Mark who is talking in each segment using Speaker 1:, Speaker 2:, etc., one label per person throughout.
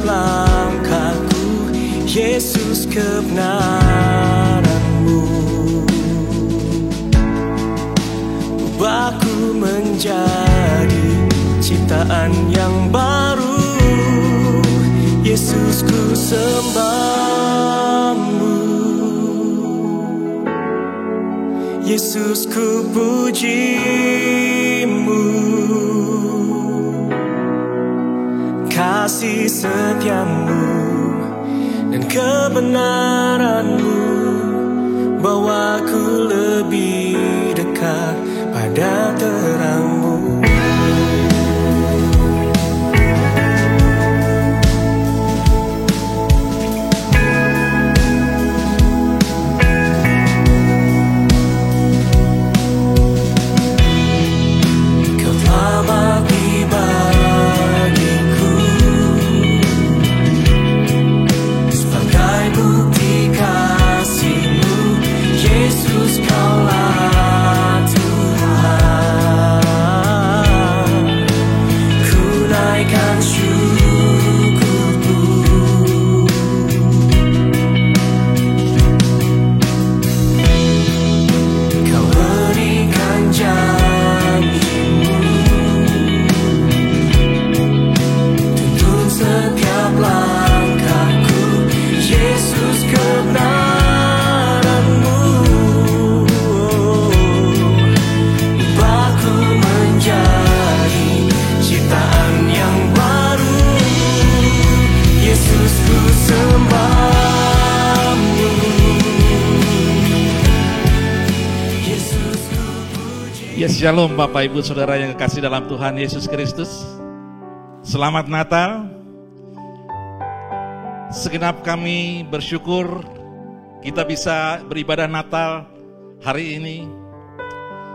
Speaker 1: langkahku, Yesus kebenaran-Mu. Ubahku menjadi ciptaan yang baru, Yesus ku sembah-Mu. Yesus ku puji-Mu. Kasih setia-Mu dan kebenaran-Mu bawaku lebih dekat pada terang-Mu.
Speaker 2: Shalom Bapak Ibu Saudara yang kekasih dalam Tuhan Yesus Kristus. Selamat Natal. Segenap kami bersyukur kita bisa beribadah Natal hari ini.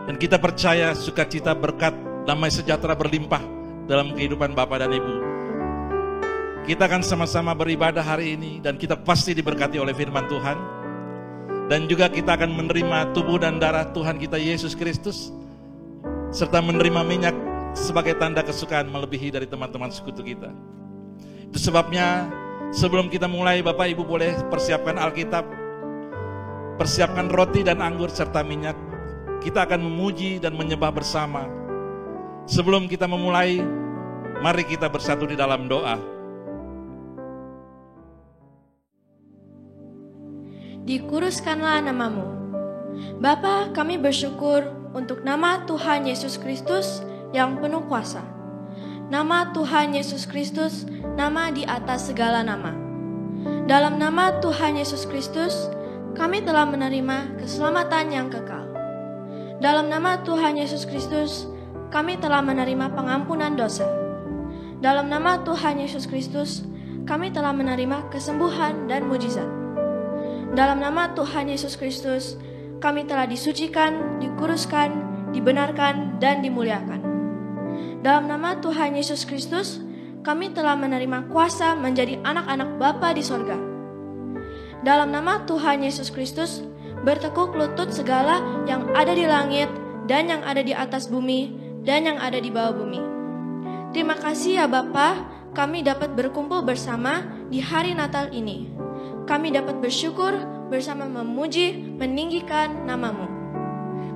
Speaker 2: Dan kita percaya sukacita, berkat, damai sejahtera berlimpah dalam kehidupan Bapak dan Ibu. Kita akan sama-sama beribadah hari ini dan kita pasti diberkati oleh firman Tuhan. Dan juga kita akan menerima tubuh dan darah Tuhan kita Yesus Kristus, serta menerima minyak sebagai tanda kesukaan melebihi dari teman-teman sekutu kita. Itu sebabnya sebelum kita mulai, Bapak Ibu boleh persiapkan Alkitab, persiapkan roti dan anggur serta minyak. Kita akan memuji dan menyembah bersama. Sebelum kita memulai, mari kita bersatu di dalam doa.
Speaker 3: Dikuruskanlah nama-Mu. Bapa, kami bersyukur untuk nama Tuhan Yesus Kristus yang penuh kuasa. Nama Tuhan Yesus Kristus, nama di atas segala nama. Dalam nama Tuhan Yesus Kristus, kami telah menerima keselamatan yang kekal. Dalam nama Tuhan Yesus Kristus, kami telah menerima pengampunan dosa. Dalam nama Tuhan Yesus Kristus, kami telah menerima kesembuhan dan mujizat. Dalam nama Tuhan Yesus Kristus, kami telah disucikan, dikuruskan, dibenarkan, dan dimuliakan. Dalam nama Tuhan Yesus Kristus, kami telah menerima kuasa menjadi anak-anak Bapa di sorga. Dalam nama Tuhan Yesus Kristus, bertekuk lutut segala yang ada di langit, dan yang ada di atas bumi, dan yang ada di bawah bumi. Terima kasih ya Bapa, kami dapat berkumpul bersama di hari Natal ini. Kami dapat bersyukur bersama memuji, meninggikan nama-Mu.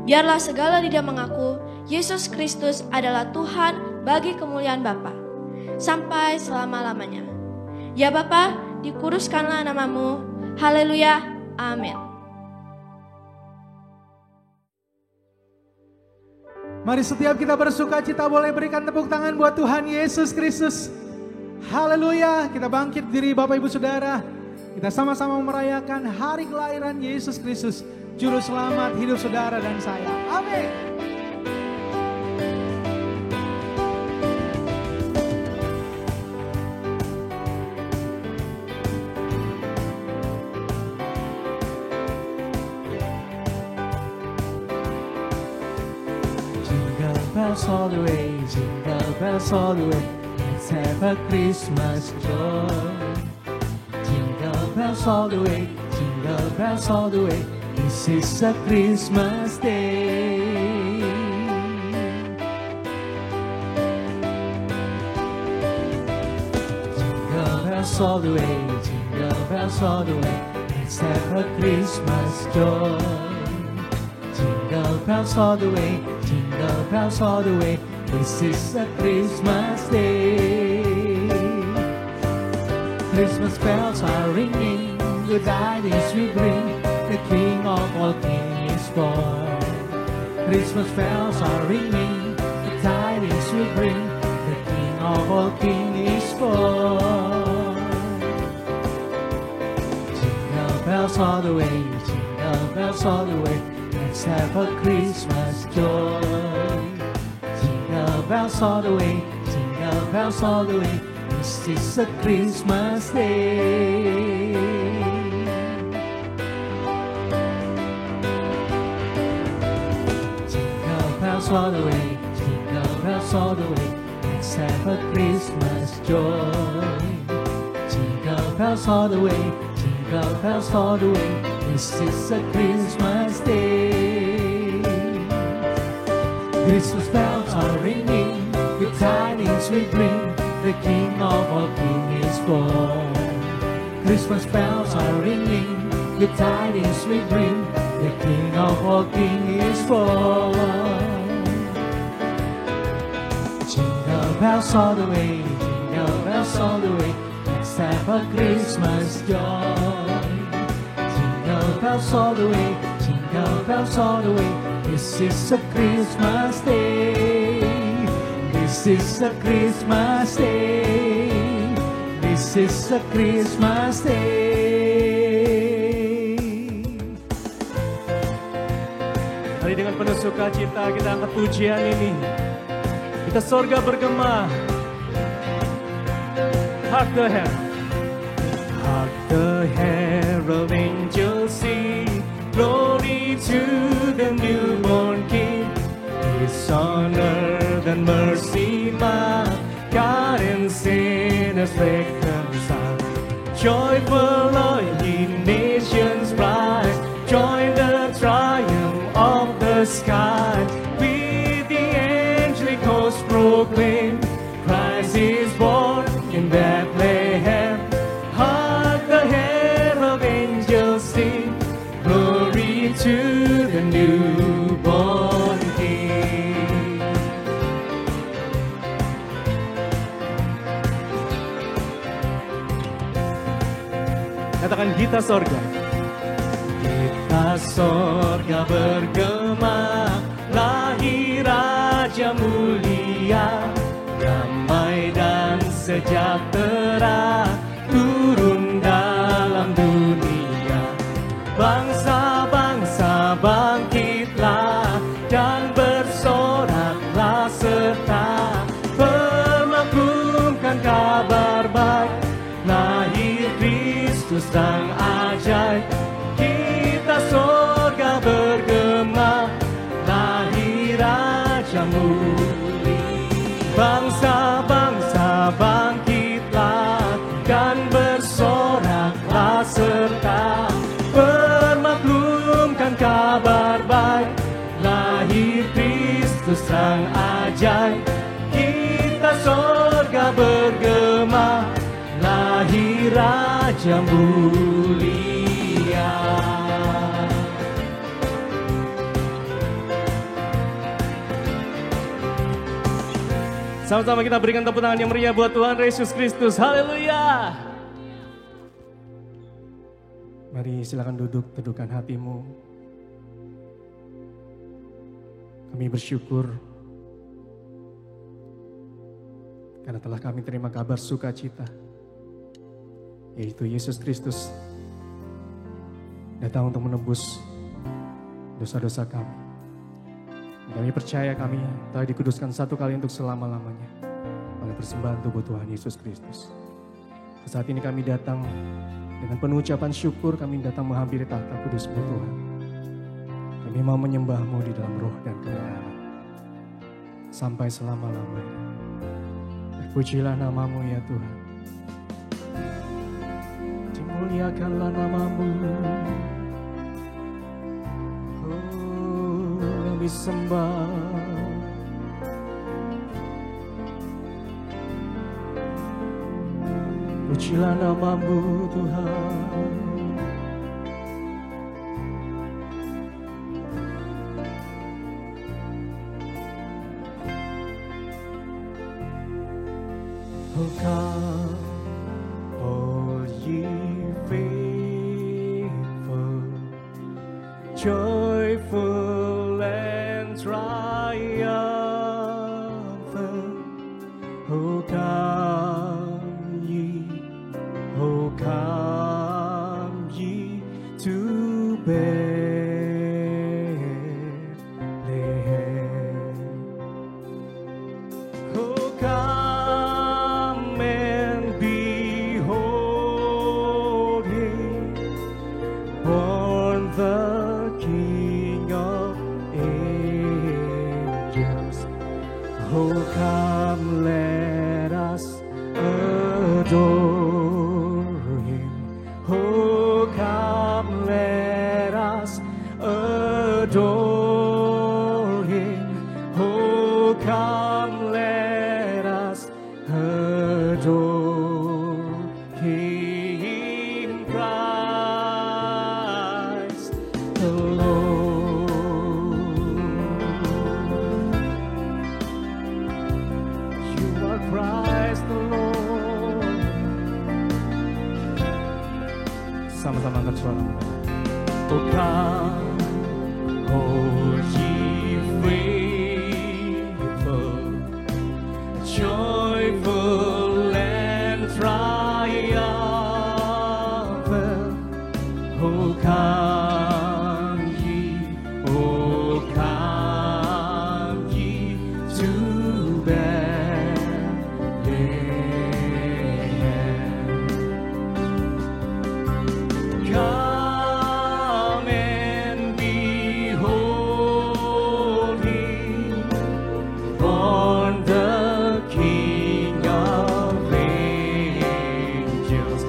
Speaker 3: Biarlah segala lidah mengaku Yesus Kristus adalah Tuhan bagi kemuliaan Bapa sampai selama-lamanya. Ya Bapa, dikuruskanlah nama-Mu. Haleluya. Amin.
Speaker 4: Mari setiap kita bersuka cita boleh berikan tepuk tangan buat Tuhan Yesus Kristus. Haleluya. Kita bangkit diri Bapak Ibu Saudara. Kita sama-sama merayakan hari kelahiran Yesus Kristus, Juru Selamat hidup saudara dan saya. Amin.
Speaker 5: Jingle bells all the way, jingle bells all the way. Let's have a Christmas joy. Jingle bells all the way, jingle bells all the way. This is a Christmas day. Jingle bells bells all the way, jingle bells all the way. Let's have a Christmas joy. Jingle bells all the way, jingle bells all the way. This is a Christmas day. Christmas bells are ringing, good tidings we bring. The King of all kings is born. Christmas bells are ringing, the tidings we bring. The King of all kings is born. Jingle bells all the way, jingle bells all the way. Let's have a Christmas joy. Jingle bells all the way, jingle bells all the way. This is a Christmas day. Jingle bells all the way, jingle bells all the way. Let's have a Christmas joy. Jingle bells all the way, jingle bells all the way. This is a Christmas day. Christmas bells are ringing, good tidings we bring. The King of all kings is born. Christmas bells are ringing, good tidings we bring. The King of all kings is born. Jingle bells all the way, jingle bells all the way. Let's have a Christmas joy. Jingle bells all the way, jingle bells all the way. This is a Christmas day. This is a Christmas day. This is a Christmas day.
Speaker 1: Mari dengan penuh sukacita kita angkat pujian ini. Kita sorga bergema. Hark the herald. Hark the herald angels sing. Glory to the newborn King. Peace on earth and mercy mild. God and sinners reconciled. Joyful all ye nations bright. Join the triumph of the sky. With the angelic host proclaim. Christ is born in Bethlehem. Hark the herald angels sing. Glory to the newborn King. Katakan kita sorga. Kita sorga bergema, lahir Raja mulia, damai dan sejahtera turun dalam dunia. Bangsa-bangsa bangkitlah dan bersoraklah serta permaklumkan kabar baik. Lahir Kristus sang ajaib, kita sorga bergema, lahir Raja mulia. Bangsa-bangsa bangkitlah dan bersoraklah serta permaklumkan kabar baik. Lahir Kristus sang ajaib, kita sorga bergema, lahir Raja mulia. Sama-sama kita berikan tepuk tangan yang meriah buat Tuhan Yesus Kristus. Haleluya. Mari silakan duduk, teduhkan hatimu. Kami bersyukur karena telah kami terima kabar sukacita, yaitu Yesus Kristus datang untuk menebus dosa-dosa kami. Kami percaya kami telah dikuduskan satu kali untuk selama-lamanya oleh persembahan tubuh Tuhan Yesus Kristus. Saat ini kami datang dengan penuh ucapan syukur, kami datang menghampiri tahta kudus Tuhan. Kami mau menyembah-Mu di dalam roh dan kebenaran sampai selama-lamanya. Terpujilah nama-Mu ya Tuhan. Dimuliakanlah nama-Mu. Kami sembah.
Speaker 5: Pujilah nama-Mu Tuhan. Oh come, all ye faithful, joyful and triumphant. Oh come ye to Bethlehem. Oh come and behold Him, born the King of angels. Oh come, let us adore Him. Oh come, let us adore Him. Oh come, let us adore Him, Christ the Lord. You are Christ the Lord.
Speaker 1: Sama-sama angkat suara.
Speaker 5: Oh come, all ye faithful, joyful and triumphant. Oh come ye to Bethlehem. Come and behold Him, born the King of angels.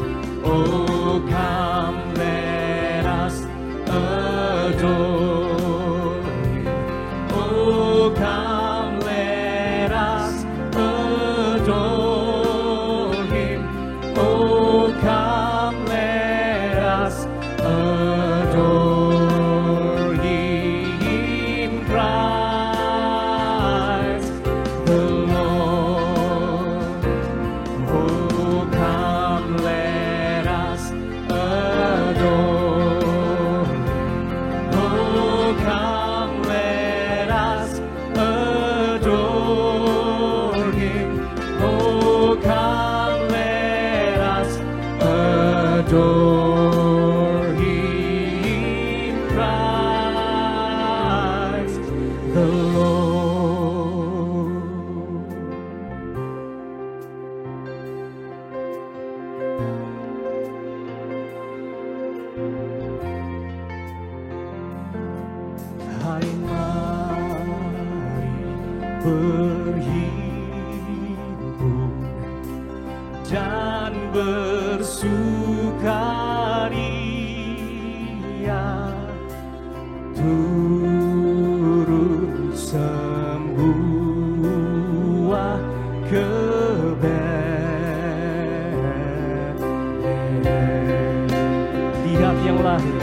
Speaker 5: Oh come, let us adore Him. Oh come, let us adore Him. Oh come, let us adore Him, Christ the Lord. Oh come, let us adore Him. Oh come, let us adore Him. Oh come, let us adore Him, Christ the Lord. Hai mari berhimpun dan bersukaria, turun semua ke Bethlehem. Lihat yang lahir,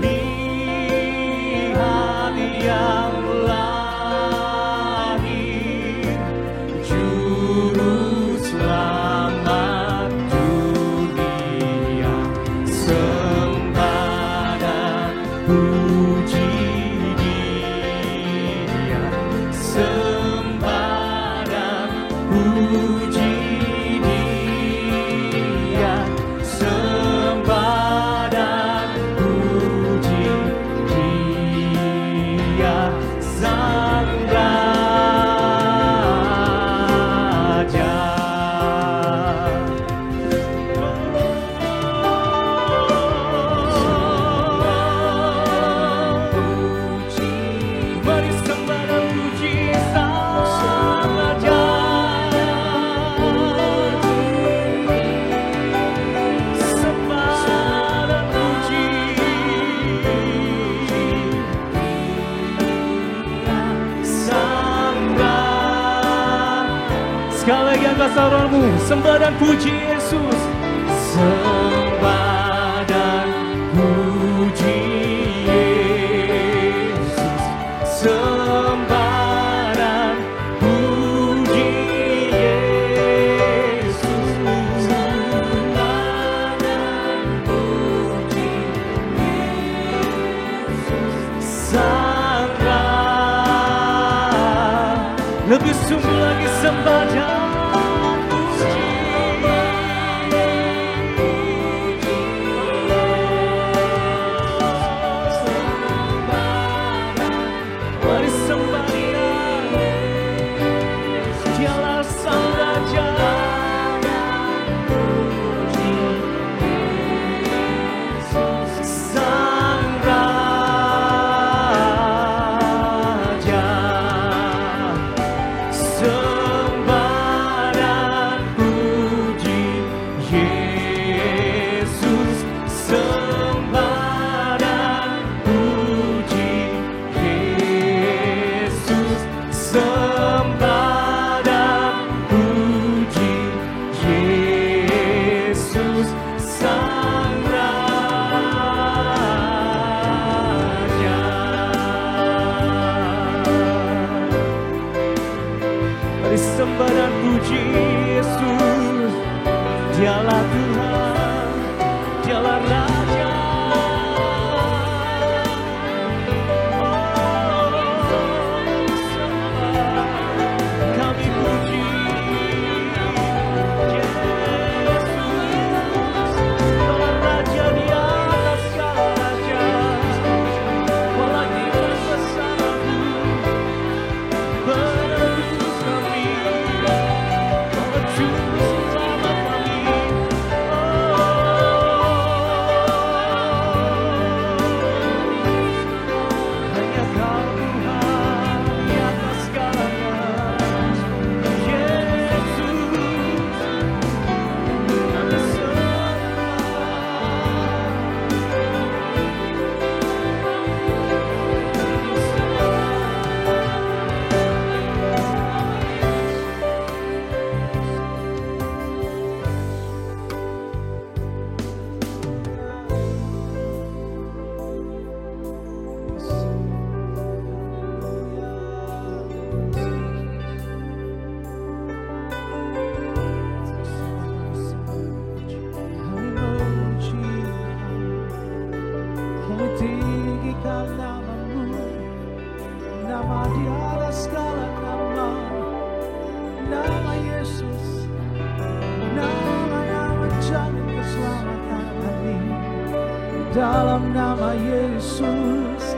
Speaker 5: lihat yang lahir, juru selamat dunia. Sekali lagi angkat tanganmu, sembah dan puji Yesus. Sembah dan puji Yesus. Sembah dan puji Yesus. Sembah dan puji Yesus. Sang Raja, lebih sungguh lagi sembah dan sembah dan puji Yesus. Dialah Tuhan, Dialah Raja. Kami puji Yesus, Dialah Raja di atas segala raja. Walaki bersamamu, menebus kami. Dalam nama Yesus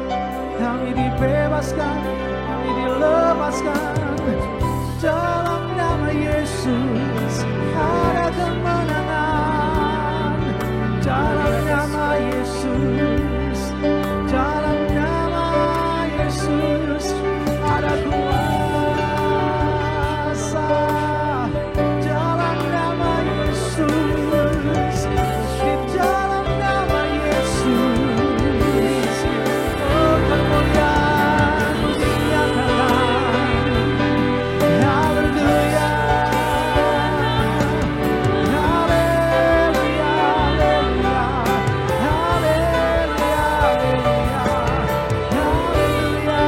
Speaker 5: kami dibebaskan, kami dilepaskan. Dalam nama Yesus ada kemenangan. Dalam nama Yesus, dalam nama Yesus ada kuasa. Dalam nama Yesus, di dalam nama Yesus, oh kemuliaan dinyatakan. Haleluya, haleluya, haleluya, haleluya, haleluya, haleluya.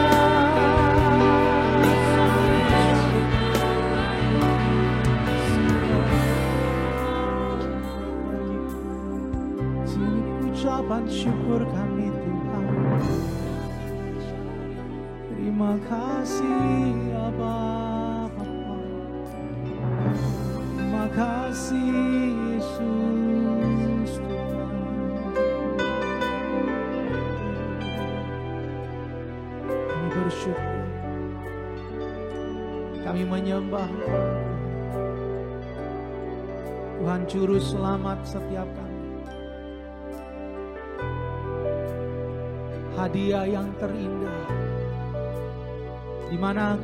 Speaker 5: Sini ucapan syukur kami Tuhan. Terima kasih ya Bapa. Terima kasih Yesus Tuhan. Kami bersyukur. Kami menyembah Tuhan Juru Selamat setiap kami. Hadiah yang terindah, di mana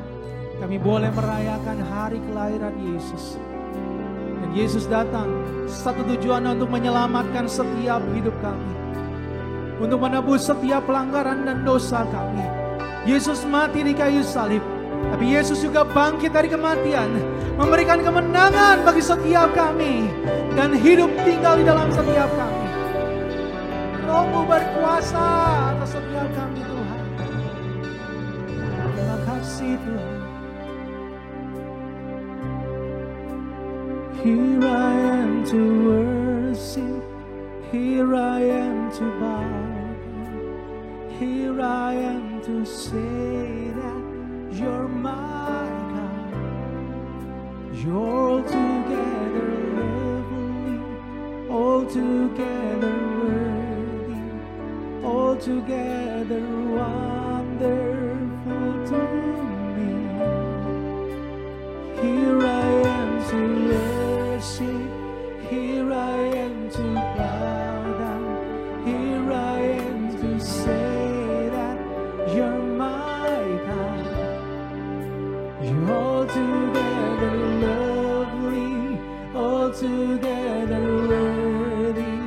Speaker 5: kami boleh merayakan hari kelahiran Yesus. Dan Yesus datang satu tujuan untuk menyelamatkan setiap hidup kami, untuk menebus setiap pelanggaran dan dosa kami. Yesus mati di kayu salib
Speaker 4: Tapi Yesus juga bangkit dari kematian, memberikan kemenangan bagi setiap kami, dan hidup tinggal di dalam setiap kami. Roh-Mu berkuasa atas setiap kami Tuhan. Terima kasih Tuhan.
Speaker 5: Here I am to worship, here I am to bow down, here I am to say that You're my God. You're altogether lovely, altogether worthy, altogether wonderful to me. Here I am to worship, here I am to bow down, here I am to say that You're my God. You're altogether lovely, altogether worthy,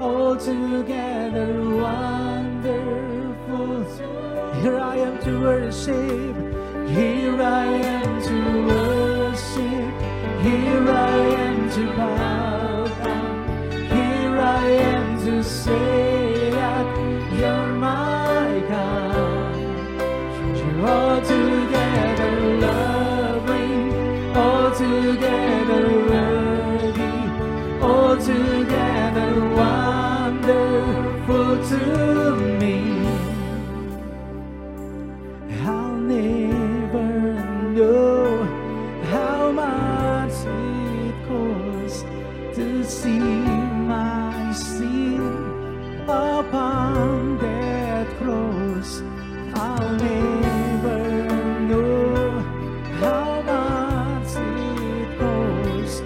Speaker 5: altogether wonderful. Here I am to worship, here I am to worship, here I am to bow down, here I am to say that You're my God. You're altogether lovely, altogether worthy, altogether wonderful to me. I'll never know how much it costs to see my sin upon that cross. I'll never know how much it costs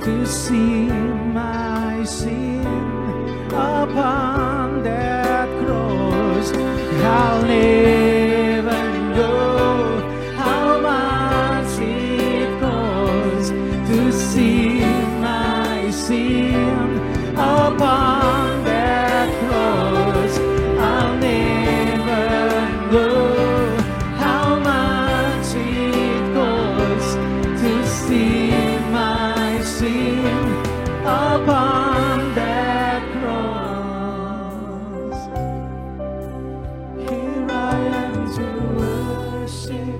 Speaker 5: to see my sin upon that cross. I'll never know how much it costs to see my sin upon that cross. I'll never know how much it costs to see my sin upon that cross. Here I am to worship,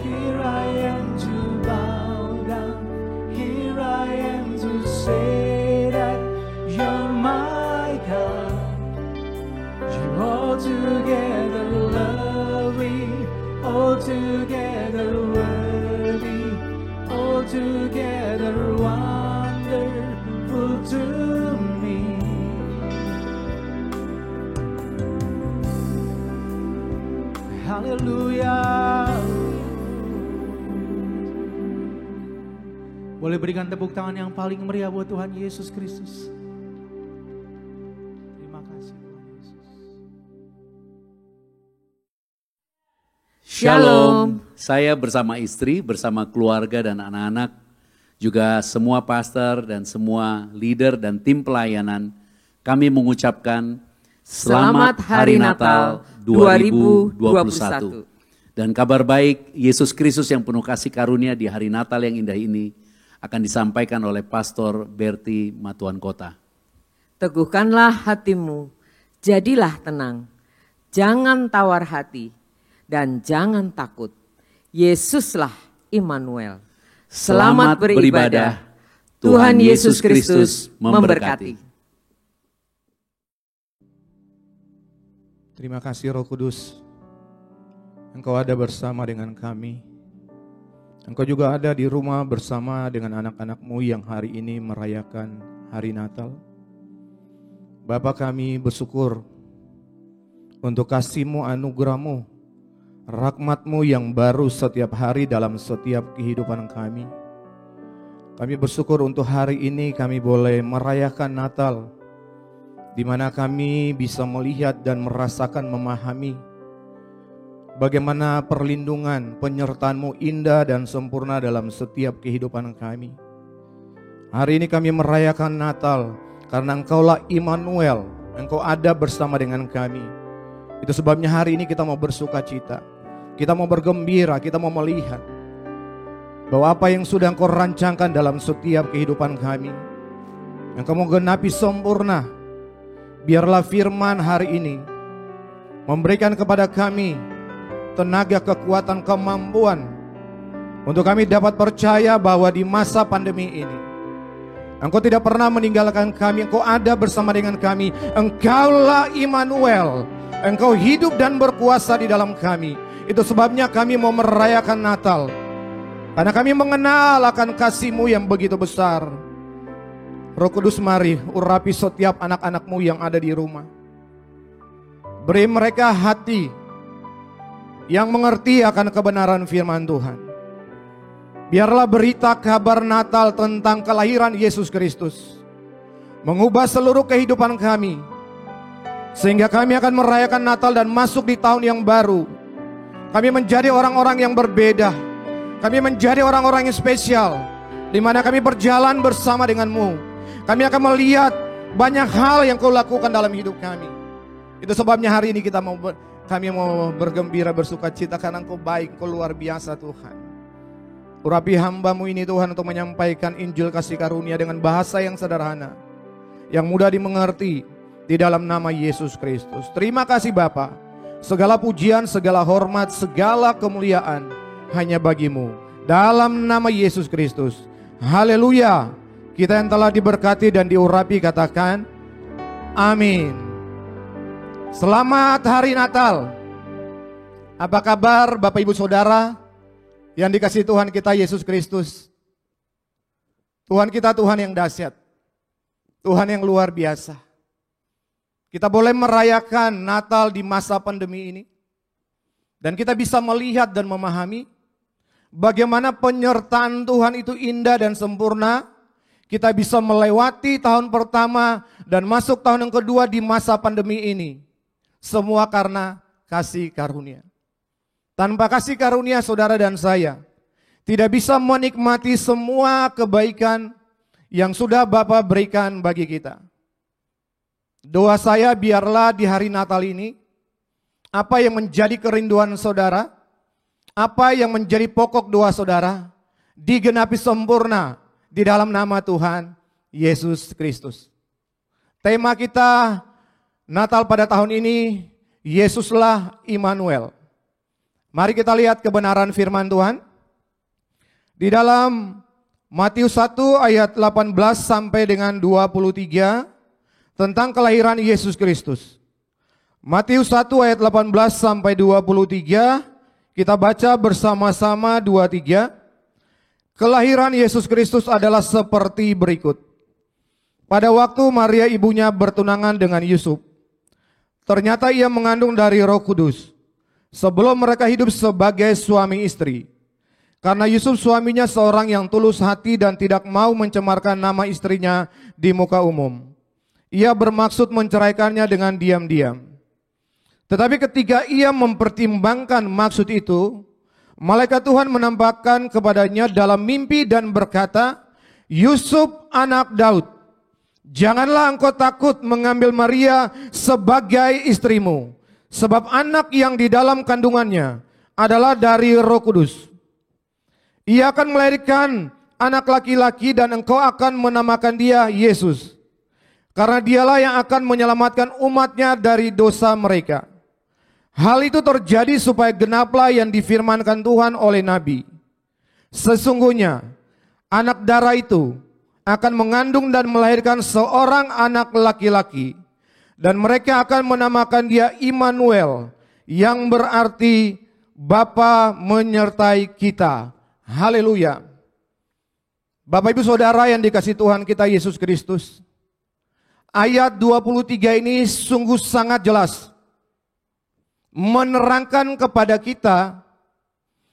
Speaker 5: here I am to bow down, here I am to say that You're my God. You're altogether lovely, altogether worthy, altogether wonderful to me. Haleluya.
Speaker 4: Boleh berikan tepuk tangan yang paling meriah buat Tuhan Yesus Kristus. Terima kasih Tuhan Yesus.
Speaker 6: Shalom, saya bersama istri, bersama keluarga dan anak-anak, juga semua pastor dan semua leader dan tim pelayanan, kami mengucapkan Selamat Hari Natal 2021. Dan kabar baik, Yesus Kristus yang penuh kasih karunia di hari Natal yang indah ini akan disampaikan oleh Pastor Berti Matuan Kota.
Speaker 7: Teguhkanlah hatimu, jadilah tenang, jangan tawar hati, dan jangan takut. Yesuslah Immanuel. Selamat beribadah. Tuhan Yesus Kristus memberkati.
Speaker 8: Terima kasih Roh Kudus, Engkau ada bersama dengan kami. Engkau juga ada di rumah bersama dengan anak-anak-Mu yang hari ini merayakan hari Natal. Bapa, kami bersyukur untuk kasih-Mu, anugerah-Mu, rahmat-Mu yang baru setiap hari dalam setiap kehidupan kami. Kami bersyukur untuk hari ini kami boleh merayakan Natal, di mana kami bisa melihat dan merasakan, memahami bagaimana perlindungan, penyertaan-Mu indah dan sempurna dalam setiap kehidupan kami. Hari ini kami merayakan Natal karena Engkaulah Immanuel, Engkau ada bersama dengan kami. Itu sebabnya hari ini kita mau bersuka cita. Kita mau bergembira, kita mau melihat bahwa apa yang sudah Engkau rancangkan dalam setiap kehidupan kami, Engkau mau genapi sempurna. Biarlah firman hari ini memberikan kepada kami tenaga, kekuatan, kemampuan untuk kami dapat percaya bahwa di masa pandemi ini Engkau tidak pernah meninggalkan kami. Engkau ada bersama dengan kami. Engkaulah Immanuel. Engkau hidup dan berkuasa di dalam kami. Itu sebabnya kami mau merayakan Natal, karena kami mengenal akan kasih-Mu yang begitu besar. Roh Kudus, mari urapi setiap anak-anak-Mu yang ada di rumah. Beri mereka hati yang mengerti akan kebenaran firman Tuhan. Biarlah berita kabar Natal tentang kelahiran Yesus Kristus mengubah seluruh kehidupan kami, sehingga kami akan merayakan Natal dan masuk di tahun yang baru. Kami menjadi orang-orang yang berbeda. Kami menjadi orang-orang yang spesial, di mana kami berjalan bersama dengan-Mu. Kami akan melihat banyak hal yang Kau lakukan dalam hidup kami. Itu sebabnya hari ini kami mau bergembira, bersuka cita, karena Engkau baik, Engkau luar biasa Tuhan. Urapi hamba-Mu ini Tuhan untuk menyampaikan Injil kasih karunia dengan bahasa yang sederhana, yang mudah dimengerti, di dalam nama Yesus Kristus. Terima kasih Bapa. Segala pujian, segala hormat, segala kemuliaan hanya bagi-Mu. Dalam nama Yesus Kristus. Haleluya. Kita yang telah diberkati dan diurapi katakan amin. Selamat hari Natal. Apa kabar Bapak Ibu Saudara yang dikasihi Tuhan kita Yesus Kristus? Tuhan kita Tuhan yang dahsyat, Tuhan yang luar biasa. Kita boleh merayakan Natal di masa pandemi ini, dan kita bisa melihat dan memahami bagaimana penyertaan Tuhan itu indah dan sempurna. Kita bisa melewati tahun pertama dan masuk tahun yang kedua di masa pandemi ini. Semua karena kasih karunia. Tanpa kasih karunia saudara dan saya tidak bisa menikmati semua kebaikan yang sudah Bapa berikan bagi kita. Doa saya biarlah di hari Natal ini, apa yang menjadi kerinduan saudara, apa yang menjadi pokok doa saudara, digenapi sempurna di dalam nama Tuhan Yesus Kristus. Tema kita Natal pada tahun ini, Yesuslah Immanuel. Mari kita lihat kebenaran firman Tuhan di dalam Matius 1 ayat 18 sampai dengan 23 tentang kelahiran Yesus Kristus. Matius 1 ayat 18 sampai 23, kita baca bersama-sama 23. Kelahiran Yesus Kristus adalah seperti berikut. Pada waktu Maria ibunya bertunangan dengan Yusuf, ternyata ia mengandung dari Roh Kudus sebelum mereka hidup sebagai suami istri. Karena Yusuf suaminya seorang yang tulus hati dan tidak mau mencemarkan nama istrinya di muka umum, ia bermaksud menceraikannya dengan diam-diam. Tetapi ketika ia mempertimbangkan maksud itu, malaikat Tuhan menampakkan kepadanya dalam mimpi dan berkata, Yusuf anak Daud, janganlah engkau takut mengambil Maria sebagai istrimu, sebab anak yang di dalam kandungannya adalah dari Roh Kudus. Ia akan melahirkan anak laki-laki dan engkau akan menamakan dia Yesus, karena dialah yang akan menyelamatkan umatnya dari dosa mereka. Hal itu terjadi supaya genaplah yang difirmankan Tuhan oleh Nabi. Sesungguhnya anak darah itu akan mengandung dan melahirkan seorang anak laki-laki, dan mereka akan menamakan dia Immanuel, yang berarti Bapa menyertai kita. Haleluya. Bapak Ibu Saudara yang dikasihi Tuhan kita Yesus Kristus, ayat 23 ini sungguh sangat jelas menerangkan kepada kita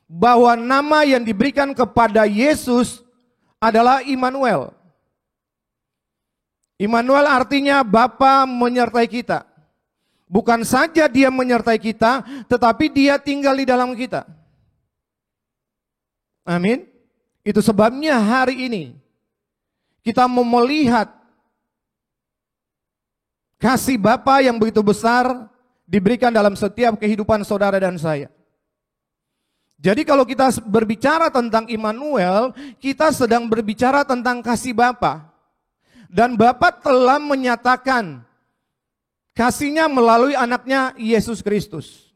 Speaker 8: bahwa nama yang diberikan kepada Yesus adalah Immanuel. Immanuel artinya Bapa menyertai kita. Bukan saja dia menyertai kita, tetapi dia tinggal di dalam kita. Amin. Itu sebabnya hari ini kita mau melihat kasih Bapa yang begitu besar diberikan dalam setiap kehidupan saudara dan saya. Jadi kalau kita berbicara tentang Immanuel, kita sedang berbicara tentang kasih Bapa. Dan Bapa telah menyatakan kasih-Nya melalui anaknya Yesus Kristus.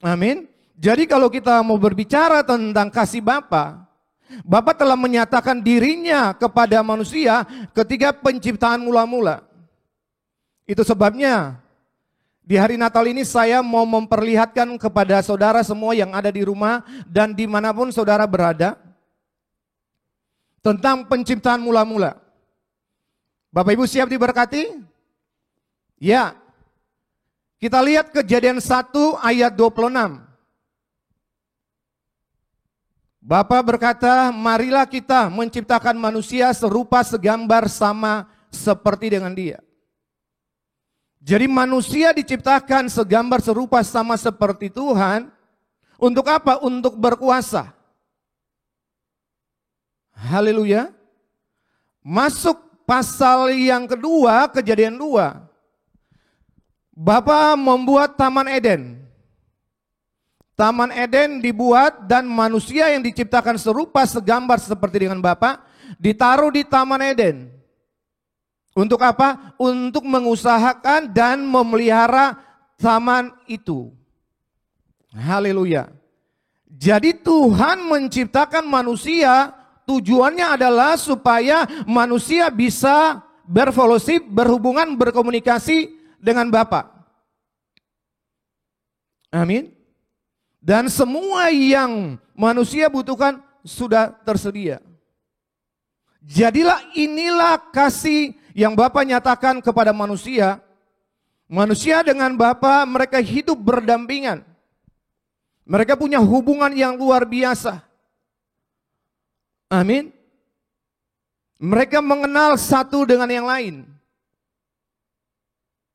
Speaker 8: Amin. Jadi kalau kita mau berbicara tentang kasih Bapa, Bapa telah menyatakan dirinya kepada manusia ketika penciptaan mula-mula. Itu sebabnya di hari Natal ini saya mau memperlihatkan kepada saudara semua yang ada di rumah dan dimanapun saudara berada tentang penciptaan mula-mula. Bapak Ibu siap diberkati? Ya. Kita lihat Kejadian 1 ayat 26. Bapa berkata, marilah kita menciptakan manusia serupa segambar sama seperti dengan dia. Jadi manusia diciptakan segambar serupa sama seperti Tuhan. Untuk apa? Untuk berkuasa. Haleluya. Masuk pasal yang kedua, Kejadian 2. Bapa membuat Taman Eden. Taman Eden dibuat dan manusia yang diciptakan serupa segambar seperti dengan Bapa ditaruh di Taman Eden. Untuk apa? Untuk mengusahakan dan memelihara taman itu. Haleluya. Jadi Tuhan menciptakan manusia, tujuannya adalah supaya manusia bisa berfellowship, berhubungan, berkomunikasi dengan Bapa. Amin. Dan semua yang manusia butuhkan sudah tersedia. Jadilah inilah kasih yang Bapa nyatakan kepada manusia. Manusia dengan Bapa mereka hidup berdampingan. Mereka punya hubungan yang luar biasa. Amin. Mereka mengenal satu dengan yang lain.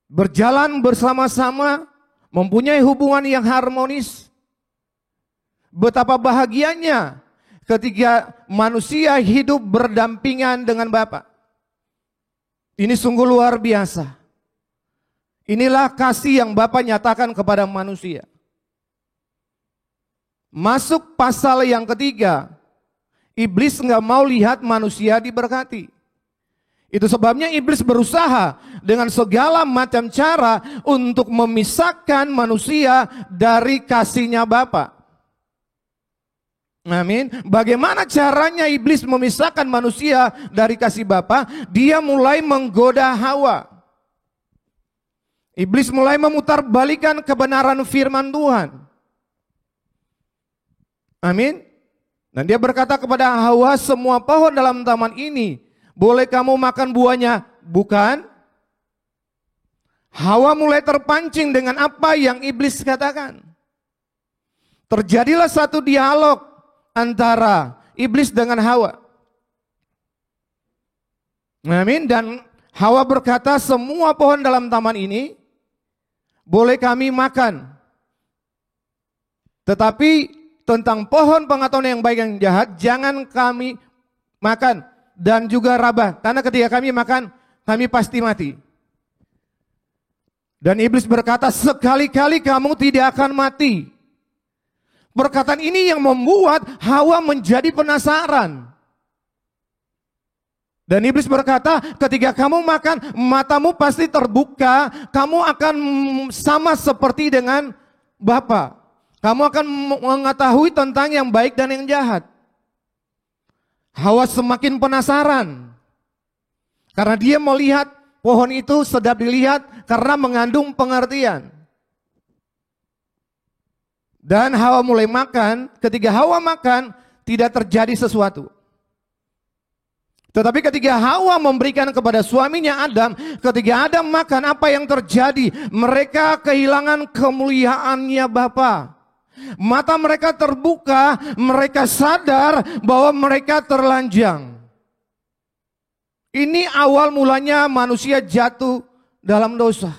Speaker 8: Berjalan bersama-sama, mempunyai hubungan yang harmonis. Betapa bahagianya ketika manusia hidup berdampingan dengan Bapa. Ini sungguh luar biasa. Inilah kasih yang Bapa nyatakan kepada manusia. Masuk pasal yang ketiga. Iblis nggak mau lihat manusia diberkati. Itu sebabnya iblis berusaha dengan segala macam cara untuk memisahkan manusia dari kasih-Nya Bapa. Amin. Bagaimana caranya iblis memisahkan manusia dari kasih Bapa? Dia mulai menggoda Hawa. Iblis mulai memutarbalikkan kebenaran firman Tuhan. Amin. Dan dia berkata kepada Hawa, semua pohon dalam taman ini boleh kamu makan buahnya, bukan? Hawa mulai terpancing dengan apa yang iblis katakan. Terjadilah satu dialog antara iblis dengan Hawa. Amin. Dan Hawa berkata, semua pohon dalam taman ini boleh kami makan. Tetapi tentang pohon pengetahuan yang baik yang jahat jangan kami makan. Dan juga raba, karena ketika kami makan kami pasti mati. Dan iblis berkata, sekali-kali kamu tidak akan mati. Perkataan ini yang membuat Hawa menjadi penasaran. Dan iblis berkata, ketika kamu makan, matamu pasti terbuka, kamu akan sama seperti dengan Bapa. Kamu akan mengetahui tentang yang baik dan yang jahat. Hawa semakin penasaran. Karena dia melihat pohon itu sedap dilihat karena mengandung pengertian. Dan Hawa mulai makan, ketika Hawa makan tidak terjadi sesuatu. Tetapi ketika Hawa memberikan kepada suaminya Adam, ketika Adam makan apa yang terjadi? Mereka kehilangan kemuliaannya Bapa. Mata mereka terbuka, mereka sadar bahwa mereka terlanjang. Ini awal mulanya manusia jatuh dalam dosa.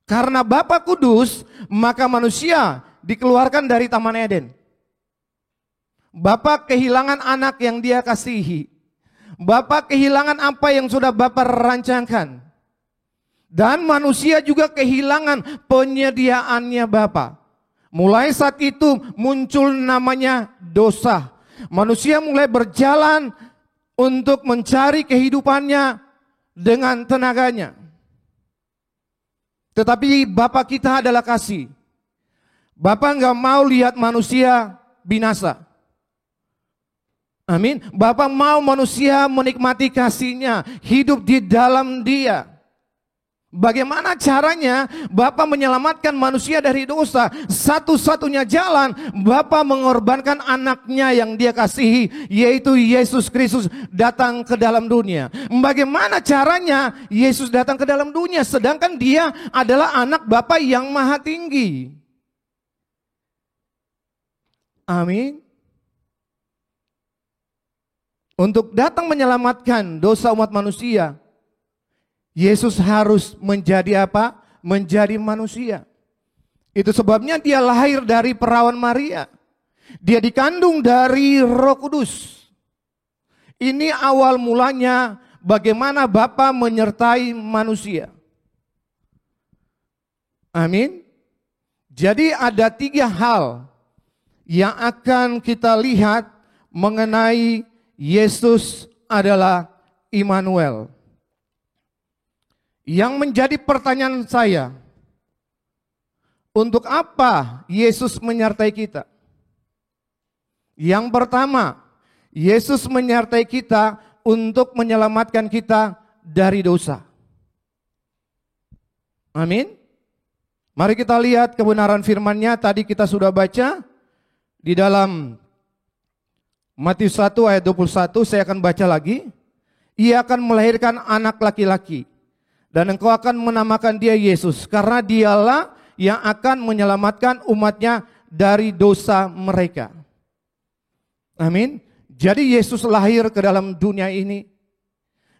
Speaker 8: Karena Bapa kudus, maka manusia dikeluarkan dari Taman Eden. Bapa kehilangan anak yang dia kasihi. Bapa kehilangan apa yang sudah Bapa rancangkan. Dan manusia juga kehilangan penyediaannya Bapa. Mulai saat itu muncul namanya dosa. Manusia mulai berjalan untuk mencari kehidupannya dengan tenaganya. Tetapi Bapa kita adalah kasih. Bapa nggak mau lihat manusia binasa. Amin. Bapa mau manusia menikmati kasih-Nya, hidup di dalam Dia. Bagaimana caranya Bapa menyelamatkan manusia dari dosa? Satu-satunya jalan, Bapa mengorbankan anaknya yang Dia kasihi, yaitu Yesus Kristus datang ke dalam dunia. Bagaimana caranya Yesus datang ke dalam dunia sedangkan Dia adalah anak Bapa yang maha tinggi? Amin. Untuk datang menyelamatkan dosa umat manusia, Yesus harus menjadi apa? Menjadi manusia. Itu sebabnya Dia lahir dari perawan Maria. Dia dikandung dari Roh Kudus. Ini awal mulanya bagaimana Bapa menyertai manusia. Amin. Jadi ada 3 hal yang akan kita lihat mengenai Yesus adalah Immanuel. Yang menjadi pertanyaan saya, untuk apa Yesus menyertai kita? Yang pertama, Yesus menyertai kita untuk menyelamatkan kita dari dosa. Amin. Mari kita lihat kebenaran firman-Nya. Tadi kita sudah baca di dalam Matius 1 ayat 21, saya akan baca lagi. Ia akan melahirkan anak laki-laki, dan engkau akan menamakan dia Yesus, karena dialah yang akan menyelamatkan umatnya dari dosa mereka. Amin. Jadi Yesus lahir ke dalam dunia ini.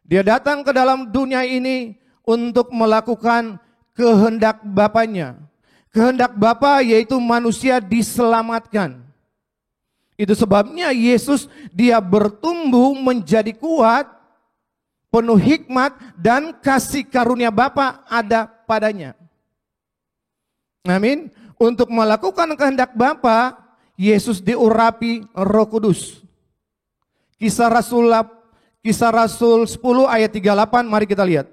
Speaker 8: Dia datang ke dalam dunia ini untuk melakukan kehendak Bapanya. Kehendak Bapa yaitu manusia diselamatkan. Itu sebabnya Yesus dia bertumbuh menjadi kuat, penuh hikmat dan kasih karunia Bapa ada padanya. Amin. Untuk melakukan kehendak Bapa, Yesus diurapi Roh Kudus. Kisah Rasul 10 ayat 38, mari kita lihat.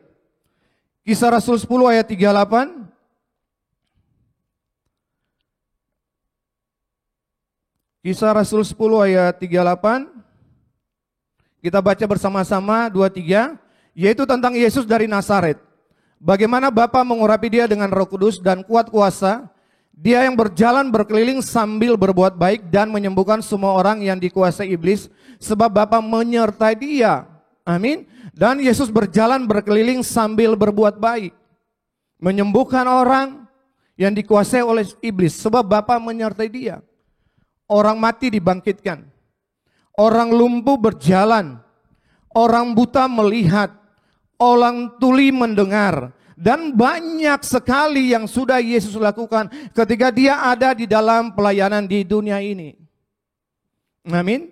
Speaker 8: Kisah Rasul 10 ayat 38. Kisah Rasul 10 ayat 38. Kita baca bersama-sama 2-3, yaitu tentang Yesus dari Nazaret. Bagaimana Bapa mengurapi dia dengan Roh Kudus dan kuat kuasa. Dia yang berjalan berkeliling sambil berbuat baik dan menyembuhkan semua orang yang dikuasai iblis, sebab Bapa menyertai dia. Amin. Dan Yesus berjalan berkeliling sambil berbuat baik, menyembuhkan orang yang dikuasai oleh iblis, sebab Bapa menyertai dia. Orang mati dibangkitkan, orang lumpuh berjalan, orang buta melihat, orang tuli mendengar, dan banyak sekali yang sudah Yesus lakukan ketika dia ada di dalam pelayanan di dunia ini. Amin.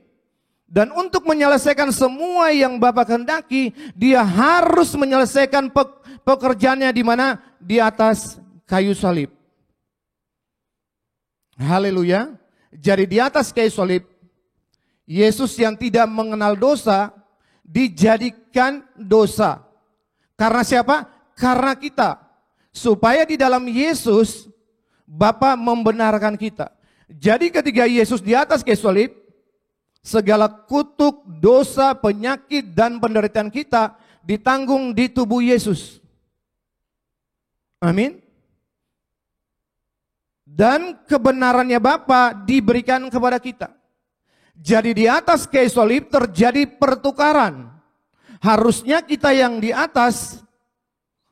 Speaker 8: Dan untuk menyelesaikan semua yang Bapa kehendaki, dia harus menyelesaikan pekerjaannya di mana? Di atas kayu salib. Haleluya. Jadi di atas kayu salib, Yesus yang tidak mengenal dosa dijadikan dosa. Karena siapa? Karena kita. Supaya di dalam Yesus Bapa membenarkan kita. Jadi ketika Yesus di atas kayu salib, segala kutuk, dosa, penyakit dan penderitaan kita ditanggung di tubuh Yesus. Amin. Dan kebenarannya Bapa diberikan kepada kita. Jadi di atas kayu salib terjadi pertukaran. Harusnya kita yang di atas,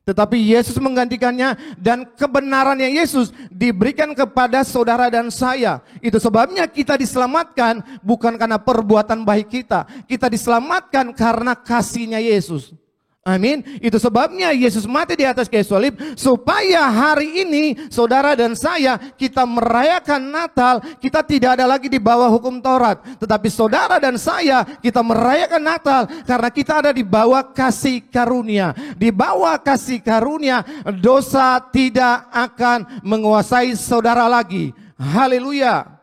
Speaker 8: tetapi Yesus menggantikannya dan kebenarannya Yesus diberikan kepada saudara dan saya. Itu sebabnya kita diselamatkan bukan karena perbuatan baik kita. Kita diselamatkan karena kasih-Nya Yesus. Amin. Itu sebabnya Yesus mati di atas kayu salib supaya hari ini saudara dan saya kita merayakan Natal, kita tidak ada lagi di bawah hukum Taurat, tetapi saudara dan saya kita merayakan Natal karena kita ada di bawah kasih karunia. Di bawah kasih karunia dosa tidak akan menguasai saudara lagi. Haleluya.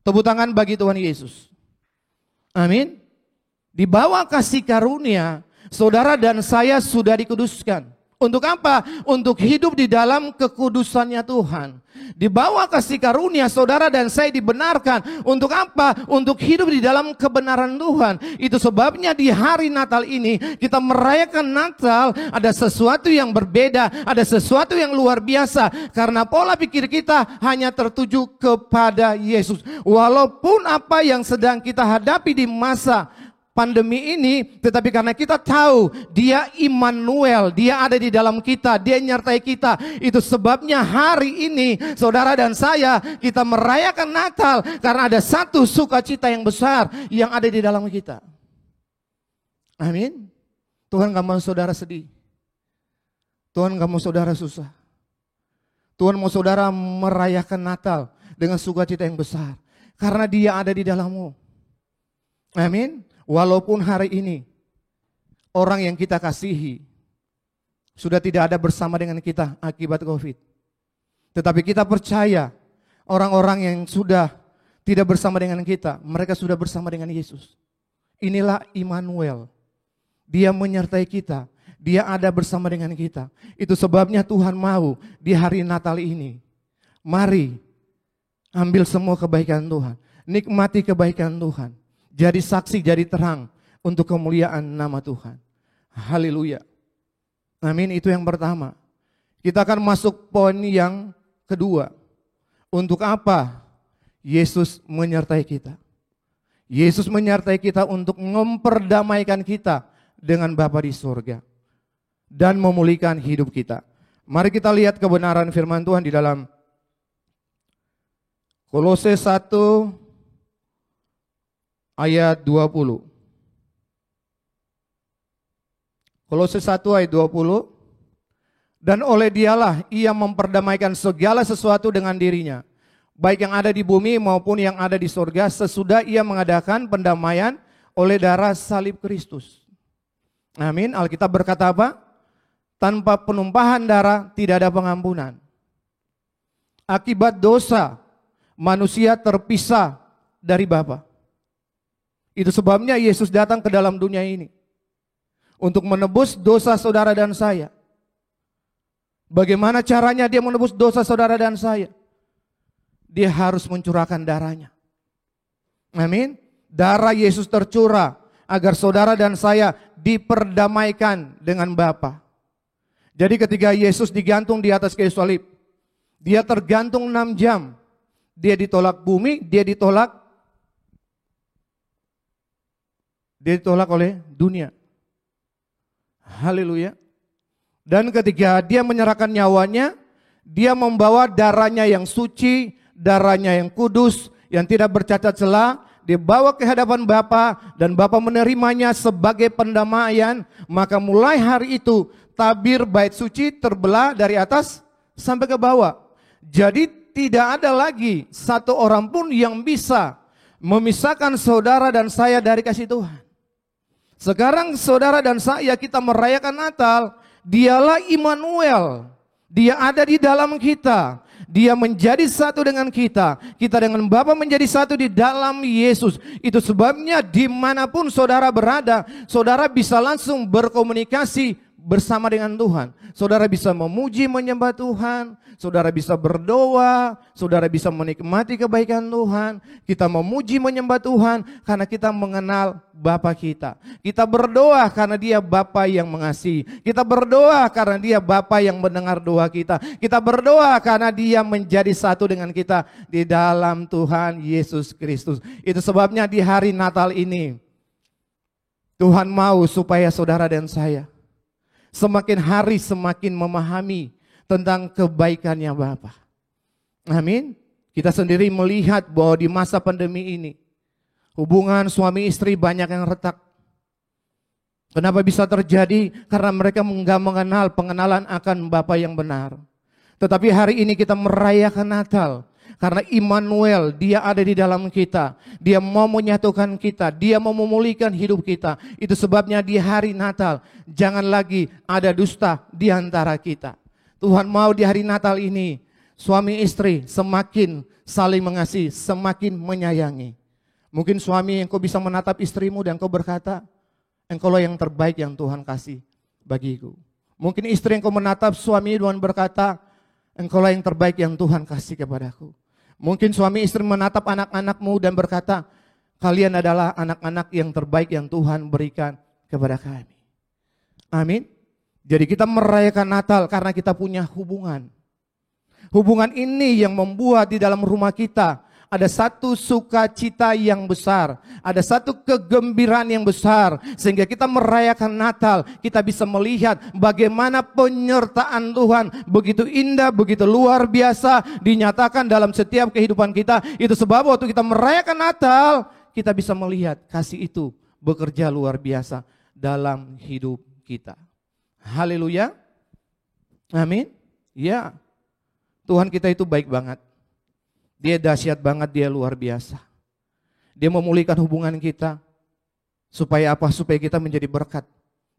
Speaker 8: Tepuk tangan bagi Tuhan Yesus. Amin. Di bawah kasih karunia, saudara dan saya sudah dikuduskan. Untuk apa? Untuk hidup di dalam kekudusannya Tuhan. Di bawah kasih karunia, saudara dan saya dibenarkan. Untuk apa? Untuk hidup di dalam kebenaran Tuhan. Itu sebabnya di hari Natal ini kita merayakan Natal. Ada sesuatu yang berbeda, ada sesuatu yang luar biasa. Karena pola pikir kita hanya tertuju kepada Yesus. Walaupun apa yang sedang kita hadapi di masa pandemi ini, tetapi karena kita tahu Dia Immanuel, Dia ada di dalam kita, Dia menyertai kita. Itu sebabnya hari ini saudara dan saya kita merayakan Natal karena ada satu sukacita yang besar yang ada di dalam kita. Amin. Tuhan gak mau saudara sedih. Tuhan gak mau saudara susah. Tuhan mau saudara merayakan Natal dengan sukacita yang besar karena Dia ada di dalammu. Amin. Walaupun hari ini orang yang kita kasihi sudah tidak ada bersama dengan kita akibat COVID. Tetapi kita percaya orang-orang yang sudah tidak bersama dengan kita, mereka sudah bersama dengan Yesus. Inilah Immanuel. Dia menyertai kita, Dia ada bersama dengan kita. Itu sebabnya Tuhan mau di hari Natal ini, mari ambil semua kebaikan Tuhan, nikmati kebaikan Tuhan. Jadi saksi, jadi terang untuk kemuliaan nama Tuhan. Haleluya. Amin, itu yang pertama. Kita akan masuk poin yang kedua. Untuk apa Yesus menyertai kita? Yesus menyertai kita untuk memperdamaikan kita dengan Bapa di surga. Dan memulihkan hidup kita. Mari kita lihat kebenaran firman Tuhan di dalam Kolose 1 ayat 20. Kolose 1 ayat 20. Dan oleh Dialah ia memperdamaikan segala sesuatu dengan dirinya, baik yang ada di bumi maupun yang ada di surga, sesudah ia mengadakan pendamaian oleh darah salib Kristus. Amin. Alkitab berkata apa? Tanpa penumpahan darah tidak ada pengampunan. Akibat dosa manusia terpisah dari Bapa. Itu sebabnya Yesus datang ke dalam dunia ini untuk menebus dosa saudara dan saya. Bagaimana caranya Dia menebus dosa saudara dan saya? Dia harus mencurahkan darahnya. Amin. Darah Yesus tercurah agar saudara dan saya diperdamaikan dengan Bapa. Jadi ketika Yesus digantung di atas kayu salib, Dia tergantung 6 jam. Dia ditolak bumi, Dia ditolak oleh dunia. Haleluya. Dan ketika Dia menyerahkan nyawanya, Dia membawa darahnya yang suci, darahnya yang kudus, yang tidak bercacat celah, dibawa ke hadapan Bapa dan Bapa menerimanya sebagai pendamaian. Maka mulai hari itu tabir bait suci terbelah dari atas sampai ke bawah. Jadi tidak ada lagi satu orang pun yang bisa memisahkan saudara dan saya dari kasih Tuhan. Sekarang saudara dan saya kita merayakan Natal, Dialah Immanuel. Dia ada di dalam kita. Dia menjadi satu dengan kita. Kita dengan Bapa menjadi satu di dalam Yesus. Itu sebabnya dimanapun saudara berada, saudara bisa langsung berkomunikasi bersama dengan Tuhan. Saudara bisa memuji menyembah Tuhan, saudara bisa berdoa, saudara bisa menikmati kebaikan Tuhan. Kita memuji menyembah Tuhan karena kita mengenal Bapa kita. Kita berdoa karena Dia Bapa yang mengasihi. Kita berdoa karena Dia Bapa yang mendengar doa kita. Kita berdoa karena Dia menjadi satu dengan kita di dalam Tuhan Yesus Kristus. Itu sebabnya di hari Natal ini Tuhan mau supaya saudara dan saya semakin hari semakin memahami tentang kebaikannya Bapa. Amin. Kita sendiri melihat bahwa di masa pandemi ini hubungan suami istri banyak yang retak. Kenapa bisa terjadi? Karena mereka enggak mengenal pengenalan akan Bapa yang benar. Tetapi hari ini kita merayakan Natal karena Immanuel, Dia ada di dalam kita. Dia mau menyatukan kita, Dia mau memulihkan hidup kita. Itu sebabnya di hari Natal jangan lagi ada dusta di antara kita. Tuhan mau di hari Natal ini suami istri semakin saling mengasihi, semakin menyayangi. Mungkin suami engkau bisa menatap istrimu dan engkau berkata, engkaulah yang terbaik yang Tuhan kasih bagiku. Mungkin istri engkau menatap suami dan berkata, engkaulah yang terbaik yang Tuhan kasih kepadaku. Mungkin suami istri menatap anak-anakmu dan berkata, kalian adalah anak-anak yang terbaik yang Tuhan berikan kepada kami. Amin. Jadi kita merayakan Natal karena kita punya hubungan. Hubungan ini yang membuat di dalam rumah kita ada satu sukacita yang besar, ada satu kegembiraan yang besar, sehingga kita merayakan Natal, kita bisa melihat bagaimana penyertaan Tuhan begitu indah, begitu luar biasa dinyatakan dalam setiap kehidupan kita. Itu sebab waktu kita merayakan Natal, kita bisa melihat kasih itu bekerja luar biasa dalam hidup kita. Haleluya. Amin. Ya. Tuhan kita itu baik banget. Dia dahsyat banget, dia luar biasa. Dia memulihkan hubungan kita. Supaya apa? Supaya kita menjadi berkat.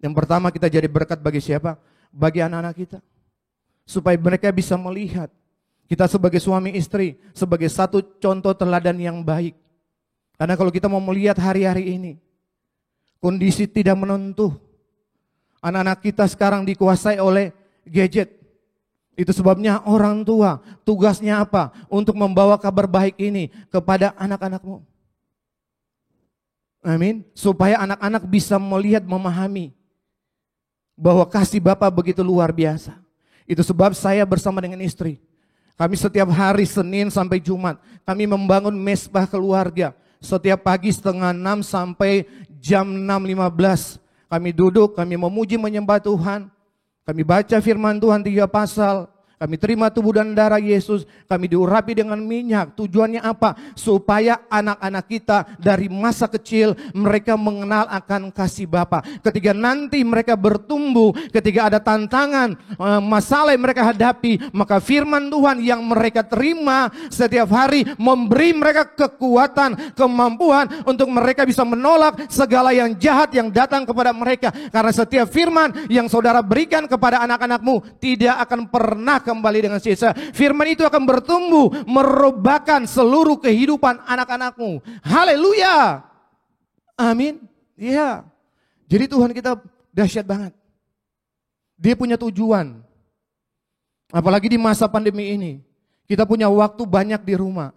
Speaker 8: Yang pertama kita jadi berkat bagi siapa? Bagi anak-anak kita. Supaya mereka bisa melihat kita sebagai suami istri, sebagai satu contoh teladan yang baik. Karena kalau kita mau melihat hari-hari ini, kondisi tidak menentu. Anak-anak kita sekarang dikuasai oleh gadget. Itu sebabnya orang tua tugasnya apa? Untuk membawa kabar baik ini kepada anak-anakmu. Amin. Supaya anak-anak bisa melihat, memahami bahwa kasih Bapa begitu luar biasa. Itu sebab saya bersama dengan istri, kami setiap hari Senin sampai Jumat, kami membangun mesbah keluarga. Setiap pagi 5:30 sampai jam 6:15. Kami duduk, kami memuji menyembah Tuhan. Kami baca firman Tuhan 3 pasal. Kami terima tubuh dan darah Yesus. Kami diurapi dengan minyak. Tujuannya apa? Supaya anak-anak kita dari masa kecil mereka mengenal akan kasih Bapa. Ketika nanti mereka bertumbuh, ketika ada tantangan, masalah yang mereka hadapi, maka firman Tuhan yang mereka terima setiap hari memberi mereka kekuatan, kemampuan untuk mereka bisa menolak segala yang jahat yang datang kepada mereka. Karena setiap firman yang saudara berikan kepada anak-anakmu tidak akan pernah kembali dengan sia-sia. Firman itu akan bertumbuh, merubahkan seluruh kehidupan anak-anakmu. Haleluya. Amin. Iya. Jadi Tuhan kita dahsyat banget. Dia punya tujuan. Apalagi di masa pandemi ini. Kita punya waktu banyak di rumah.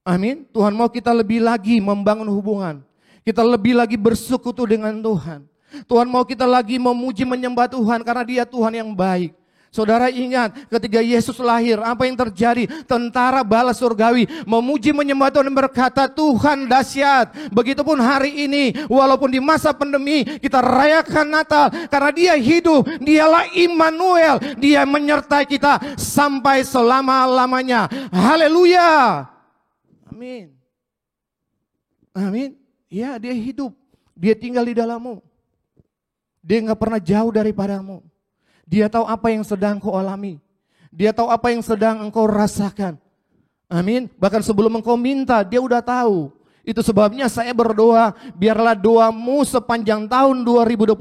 Speaker 8: Amin. Tuhan mau kita lebih lagi membangun hubungan. Kita lebih lagi bersekutu dengan Tuhan. Tuhan mau kita lagi memuji menyembah Tuhan karena Dia Tuhan yang baik. Saudara ingat ketika Yesus lahir, apa yang terjadi? Tentara bala surgawi memuji menyembah Tuhan dan berkata, Tuhan dahsyat. Begitupun hari ini, walaupun di masa pandemi kita rayakan Natal karena Dia hidup, Dialah Immanuel, Dia menyertai kita sampai selama-lamanya. Haleluya. Amin. Amin. Ya, Dia hidup, Dia tinggal di dalammu. Dia nggak pernah jauh daripadamu. Dia tahu apa yang sedang kau alami. Dia tahu apa yang sedang engkau rasakan. Amin. Bahkan sebelum engkau minta, Dia udah tahu. Itu sebabnya saya berdoa, biarlah doamu sepanjang tahun 2021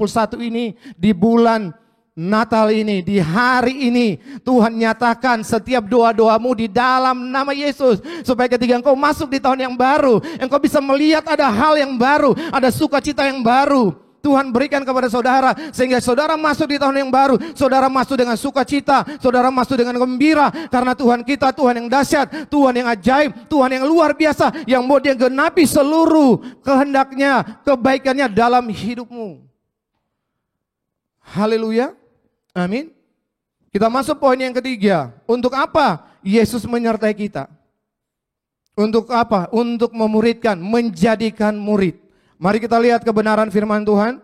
Speaker 8: ini, di bulan Natal ini, di hari ini, Tuhan nyatakan setiap doa-doamu di dalam nama Yesus. Supaya ketika engkau masuk di tahun yang baru, engkau bisa melihat ada hal yang baru, ada sukacita yang baru. Tuhan berikan kepada saudara, sehingga saudara masuk di tahun yang baru, saudara masuk dengan sukacita, saudara masuk dengan gembira, karena Tuhan kita Tuhan yang dahsyat, Tuhan yang ajaib, Tuhan yang luar biasa, yang mau Dia genapi seluruh kehendaknya, kebaikannya dalam hidupmu. Haleluya. Amin. Kita masuk poin yang ketiga. Untuk apa Yesus menyertai kita? Untuk apa? Untuk memuridkan, menjadikan murid. Mari kita lihat kebenaran firman Tuhan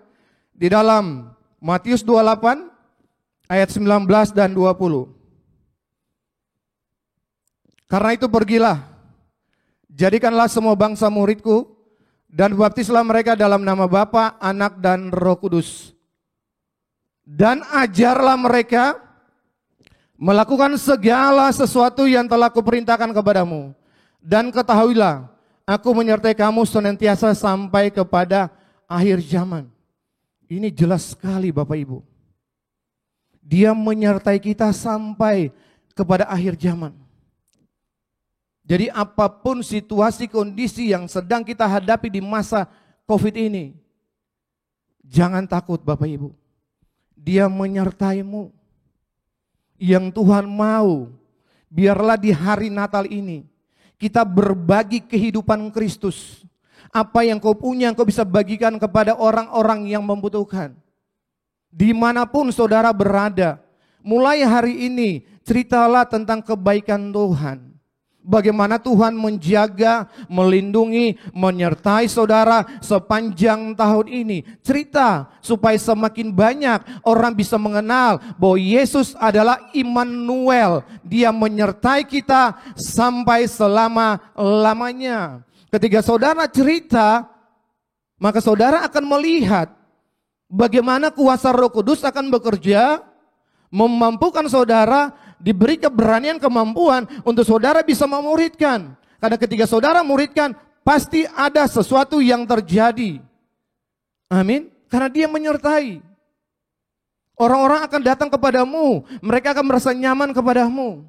Speaker 8: di dalam Matius 28 ayat 19 dan 20. Karena itu pergilah, jadikanlah semua bangsa muridku dan baptislah mereka dalam nama Bapa, Anak dan Roh Kudus. Dan ajarlah mereka melakukan segala sesuatu yang telah kuperintahkan kepadamu. Dan ketahuilah, Aku menyertai kamu senantiasa sampai kepada akhir zaman. Ini jelas sekali Bapak Ibu. Dia menyertai kita sampai kepada akhir zaman. Jadi apapun situasi kondisi yang sedang kita hadapi di masa COVID ini, jangan takut Bapak Ibu. Dia menyertaimu. Yang Tuhan mau, biarlah di hari Natal ini kita berbagi kehidupan Kristus. Apa yang kau punya, kau bisa bagikan kepada orang-orang yang membutuhkan. Dimanapun saudara berada, mulai hari ini ceritalah tentang kebaikan Tuhan. Bagaimana Tuhan menjaga, melindungi, menyertai saudara sepanjang tahun ini. Cerita supaya semakin banyak orang bisa mengenal bahwa Yesus adalah Immanuel. Dia menyertai kita sampai selama-lamanya. Ketika saudara cerita, maka saudara akan melihat bagaimana kuasa Roh Kudus akan bekerja, memampukan saudara, diberi keberanian, kemampuan untuk saudara bisa memuridkan. Karena ketika saudara muridkan, pasti ada sesuatu yang terjadi. Amin. Karena dia menyertai. Orang-orang akan datang kepadamu, mereka akan merasa nyaman kepadamu.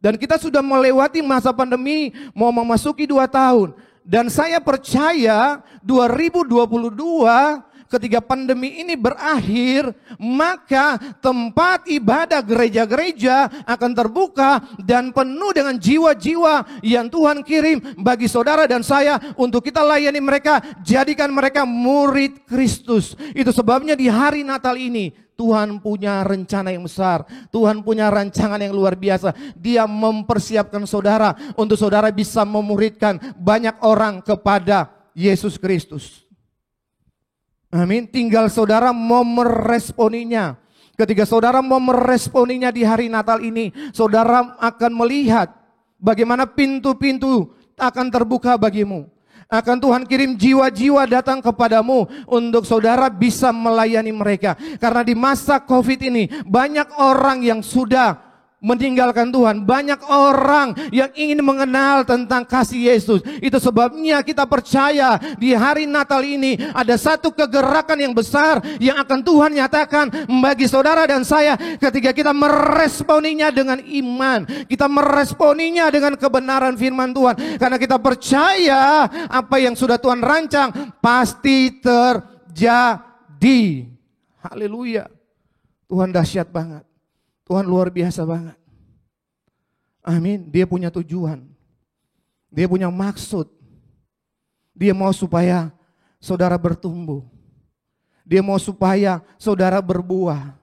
Speaker 8: Dan kita sudah melewati masa pandemi, mau memasuki 2 tahun. Dan saya percaya 2022 ketika pandemi ini berakhir, maka tempat ibadah gereja-gereja akan terbuka dan penuh dengan jiwa-jiwa yang Tuhan kirim bagi saudara dan saya untuk kita layani mereka, jadikan mereka murid Kristus. Itu sebabnya di hari Natal ini Tuhan punya rencana yang besar, Tuhan punya rancangan yang luar biasa. Dia mempersiapkan saudara untuk saudara bisa memuridkan banyak orang kepada Yesus Kristus. Amin. Tinggal saudara mau meresponinya. Ketika saudara mau meresponinya di hari Natal ini, saudara akan melihat bagaimana pintu-pintu akan terbuka bagimu. Akan Tuhan kirim jiwa-jiwa datang kepadamu untuk saudara bisa melayani mereka. Karena di masa COVID ini banyak orang yang sudah meninggalkan Tuhan. Banyak orang yang ingin mengenal tentang kasih Yesus. Itu sebabnya kita percaya di hari Natal ini ada satu kegerakan yang besar yang akan Tuhan nyatakan bagi saudara dan saya ketika kita meresponinya dengan iman. Kita meresponinya dengan kebenaran firman Tuhan. Karena kita percaya apa yang sudah Tuhan rancang pasti terjadi. Haleluya. Tuhan dahsyat banget. Tuhan luar biasa banget. Amin. Dia punya tujuan. Dia punya maksud. Dia mau supaya saudara bertumbuh. Dia mau supaya saudara berbuah.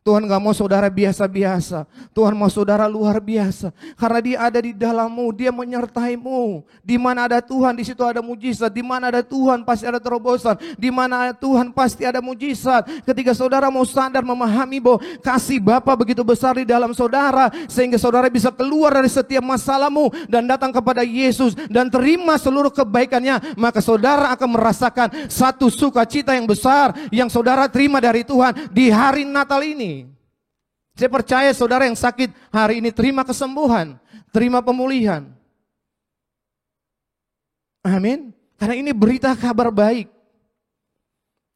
Speaker 8: Tuhan gak mau saudara biasa-biasa. Tuhan mau saudara luar biasa. Karena dia ada di dalammu, dia menyertaimu. Di mana ada Tuhan, di situ ada mujizat. Di mana ada Tuhan, pasti ada terobosan. Di mana ada Tuhan, pasti ada mujizat. Ketika saudara mau sadar memahami bahwa kasih Bapa begitu besar di dalam saudara, sehingga saudara bisa keluar dari setiap masalahmu dan datang kepada Yesus dan terima seluruh kebaikannya, maka saudara akan merasakan satu sukacita yang besar yang saudara terima dari Tuhan di hari Natal ini. Saya percaya saudara yang sakit hari ini terima kesembuhan, terima pemulihan. Amin. Karena ini berita kabar baik.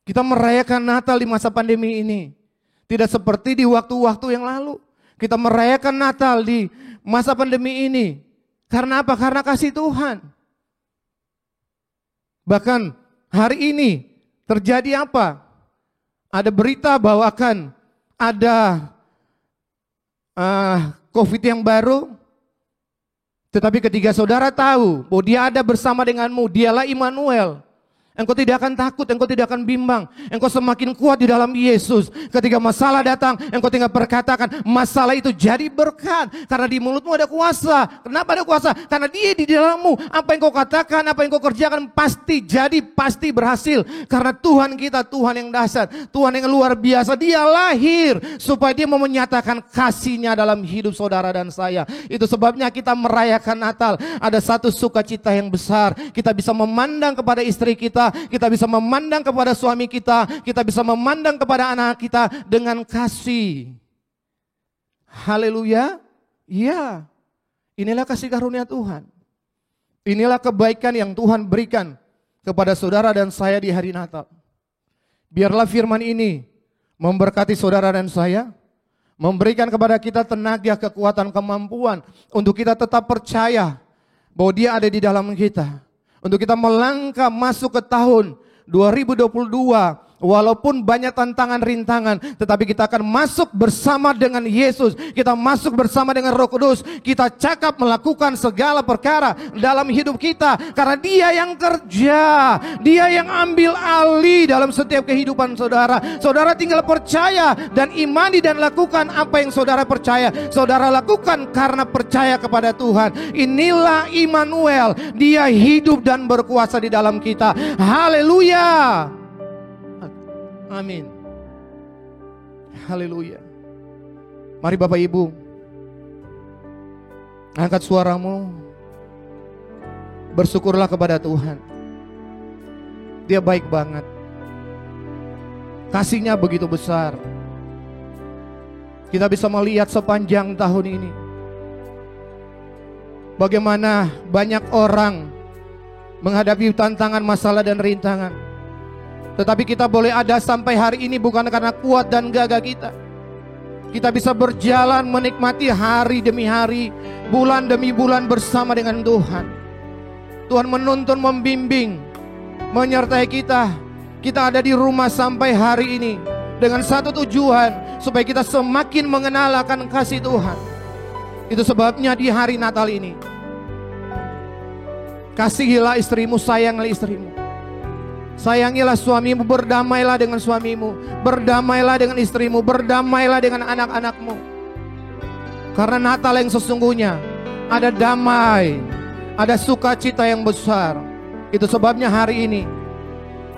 Speaker 8: Kita merayakan Natal di masa pandemi ini. Tidak seperti di waktu-waktu yang lalu. Kita merayakan Natal di masa pandemi ini. Karena apa? Karena kasih Tuhan. Bahkan hari ini terjadi apa? Ada berita bahwa akan ada COVID yang baru. Tetapi ketika saudara tahu bahwa dia ada bersama denganmu, dialah Immanuel. Engkau tidak akan takut, engkau tidak akan bimbang. Engkau semakin kuat di dalam Yesus. Ketika masalah datang, engkau tinggal berkatakan masalah itu jadi berkat. Karena di mulutmu ada kuasa. Kenapa ada kuasa? Karena dia di dalammu. Apa yang kau katakan, apa yang kau kerjakan pasti jadi, pasti berhasil. Karena Tuhan kita, Tuhan yang dahsyat, Tuhan yang luar biasa. Dia lahir supaya dia mau menyatakan kasih-Nya dalam hidup saudara dan saya. Itu sebabnya kita merayakan Natal. Ada satu sukacita yang besar. Kita bisa memandang kepada istri kita, kita bisa memandang kepada suami kita bisa memandang kepada anak kita dengan kasih. Haleluya. Iya. Inilah kasih karunia Tuhan. Inilah kebaikan yang Tuhan berikan kepada saudara dan saya di hari Natal. Biarlah firman ini memberkati saudara dan saya, memberikan kepada kita tenaga, kekuatan, kemampuan untuk kita tetap percaya bahwa Dia ada di dalam kita. Untuk kita melangkah masuk ke tahun 2022, walaupun banyak tantangan, rintangan, tetapi kita akan masuk bersama dengan Yesus. Kita masuk bersama dengan Roh Kudus. Kita cakap melakukan segala perkara dalam hidup kita. Karena Dia yang kerja, Dia yang ambil alih dalam setiap kehidupan saudara. Saudara tinggal percaya dan imani dan lakukan apa yang saudara percaya. Saudara lakukan karena percaya kepada Tuhan. Inilah Immanuel. Dia hidup dan berkuasa di dalam kita. Haleluya. Amin. Haleluya. Mari Bapak Ibu, angkat suaramu, bersyukurlah kepada Tuhan. Dia baik banget. Kasih-Nya begitu besar. Kita bisa melihat sepanjang tahun ini bagaimana banyak orang menghadapi tantangan, masalah dan rintangan. Tetapi kita boleh ada sampai hari ini bukan karena kuat dan gagah kita. Kita bisa berjalan menikmati hari demi hari, bulan demi bulan bersama dengan Tuhan. Tuhan menuntun, membimbing, menyertai kita. Kita ada di rumah sampai hari ini dengan satu tujuan, supaya kita semakin mengenal akan kasih Tuhan. Itu sebabnya di hari Natal ini, kasihilah istrimu, sayangilah istrimu. Sayangilah suamimu, berdamailah dengan suamimu, berdamailah dengan istrimu, berdamailah dengan anak-anakmu. Karena Natal yang sesungguhnya ada damai, ada sukacita yang besar. Itu sebabnya hari ini,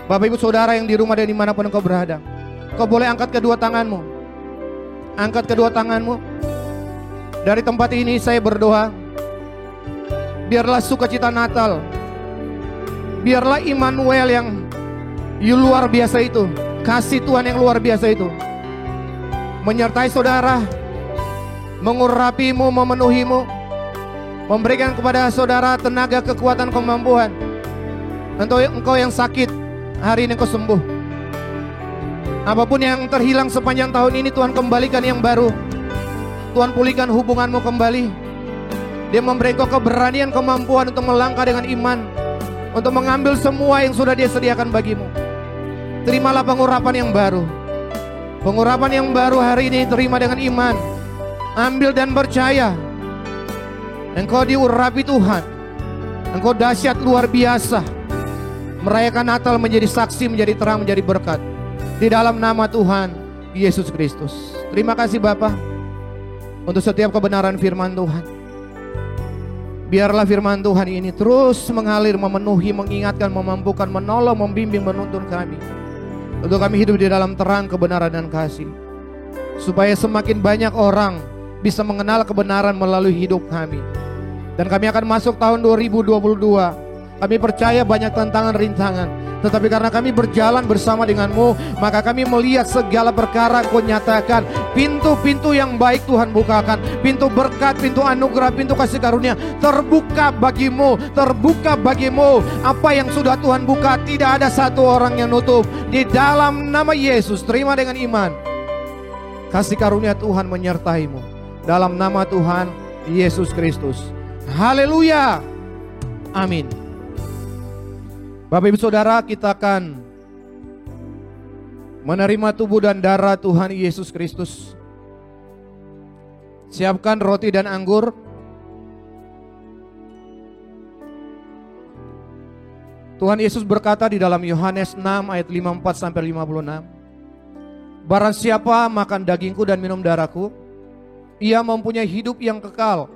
Speaker 8: Bapak Ibu Saudara yang di rumah dan dimanapun engkau berada, kau boleh angkat kedua tanganmu. Angkat kedua tanganmu. Dari tempat ini saya berdoa, biarlah sukacita Natal, biarlah Immanuel yang luar biasa itu, kasih Tuhan yang luar biasa itu menyertai saudara, mengurapimu, memenuhimu, memberikan kepada saudara tenaga, kekuatan, kemampuan. Engkau yang sakit, hari ini engkau sembuh. Apapun yang terhilang sepanjang tahun ini, Tuhan kembalikan yang baru. Tuhan pulihkan hubunganmu kembali. Dia memberi engkau keberanian, kemampuan untuk melangkah dengan iman, untuk mengambil semua yang sudah Dia sediakan bagimu. Terimalah pengurapan yang baru. Pengurapan yang baru hari ini terima dengan iman. Ambil dan percaya. Engkau diurapi Tuhan. Engkau dahsyat luar biasa. Merayakan Natal menjadi saksi, menjadi terang, menjadi berkat. Di dalam nama Tuhan Yesus Kristus. Terima kasih Bapa untuk setiap kebenaran firman Tuhan. Biarlah firman Tuhan ini terus mengalir, memenuhi, mengingatkan, memampukan, menolong, membimbing, menuntun kami. Untuk kami hidup di dalam terang, kebenaran dan kasih. Supaya semakin banyak orang bisa mengenal kebenaran melalui hidup kami. Dan kami akan masuk tahun 2022. Kami percaya banyak tantangan, rintangan. Tetapi karena kami berjalan bersama dengan-Mu, maka kami melihat segala perkara Kau nyatakan. Pintu-pintu yang baik Tuhan bukakan. Pintu berkat, pintu anugerah, pintu kasih karunia terbuka bagimu, terbuka bagimu. Apa yang sudah Tuhan buka, tidak ada satu orang yang nutup. Di dalam nama Yesus, terima dengan iman. Kasih karunia Tuhan menyertai-Mu. Dalam nama Tuhan Yesus Kristus. Haleluya. Amin. Bapak Ibu Saudara, kita akan menerima tubuh dan darah Tuhan Yesus Kristus. Siapkan roti dan anggur. Tuhan Yesus berkata di dalam Yohanes 6 ayat 54 sampai 56. Barang siapa makan dagingku dan minum darahku, ia mempunyai hidup yang kekal,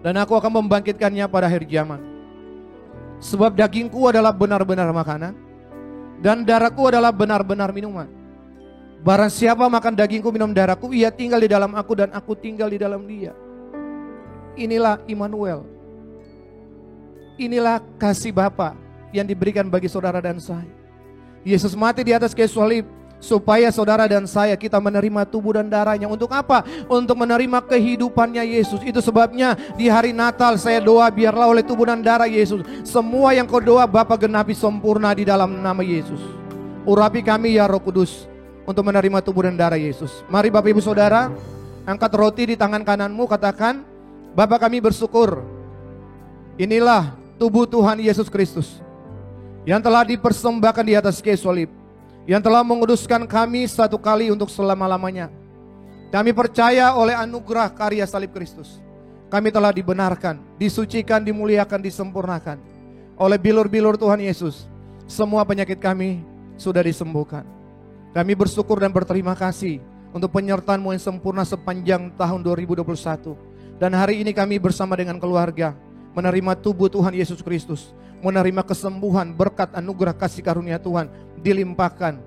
Speaker 8: dan aku akan membangkitkannya pada akhir zaman. Sebab dagingku adalah benar-benar makanan, dan darahku adalah benar-benar minuman. Barang siapa makan dagingku, minum darahku, ia tinggal di dalam aku dan aku tinggal di dalam dia. Inilah Immanuel. Inilah kasih Bapa yang diberikan bagi saudara dan saya. Yesus mati di atas kayu salib supaya saudara dan saya kita menerima tubuh dan darahnya. Untuk apa? Untuk menerima kehidupannya Yesus. Itu sebabnya di hari Natal saya doa, biarlah oleh tubuh dan darah Yesus semua yang kau doa Bapa genapi sempurna di dalam nama Yesus. Urapi kami ya Roh Kudus. untuk menerima tubuh dan darah Yesus. Mari Bapak Ibu Saudara, angkat roti di tangan kananmu, katakan, Bapa kami bersyukur, inilah tubuh Tuhan Yesus Kristus yang telah dipersembahkan di atas kayu salib, yang telah menguduskan kami satu kali untuk selama-lamanya. Kami percaya oleh anugerah karya salib Kristus, kami telah dibenarkan, disucikan, dimuliakan, disempurnakan. Oleh bilur-bilur Tuhan Yesus, semua penyakit kami sudah disembuhkan. Kami bersyukur dan berterima kasih untuk penyertaan-Mu yang sempurna sepanjang tahun 2021. Dan hari ini kami bersama dengan keluarga menerima tubuh Tuhan Yesus Kristus, menerima kesembuhan, berkat, anugerah, kasih karunia Tuhan dilimpahkan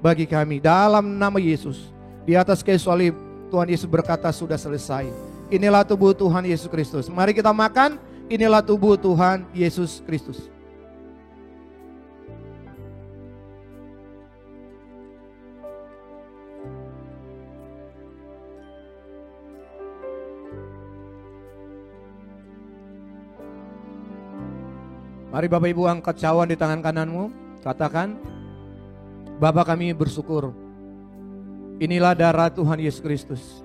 Speaker 8: bagi kami. Dalam nama Yesus, di atas kayu salib, Tuhan Yesus berkata sudah selesai. Inilah tubuh Tuhan Yesus Kristus. Mari kita makan, inilah tubuh Tuhan Yesus Kristus. Mari Bapak Ibu angkat cawan di tangan kananmu, katakan, Bapa kami bersyukur, inilah darah Tuhan Yesus Kristus,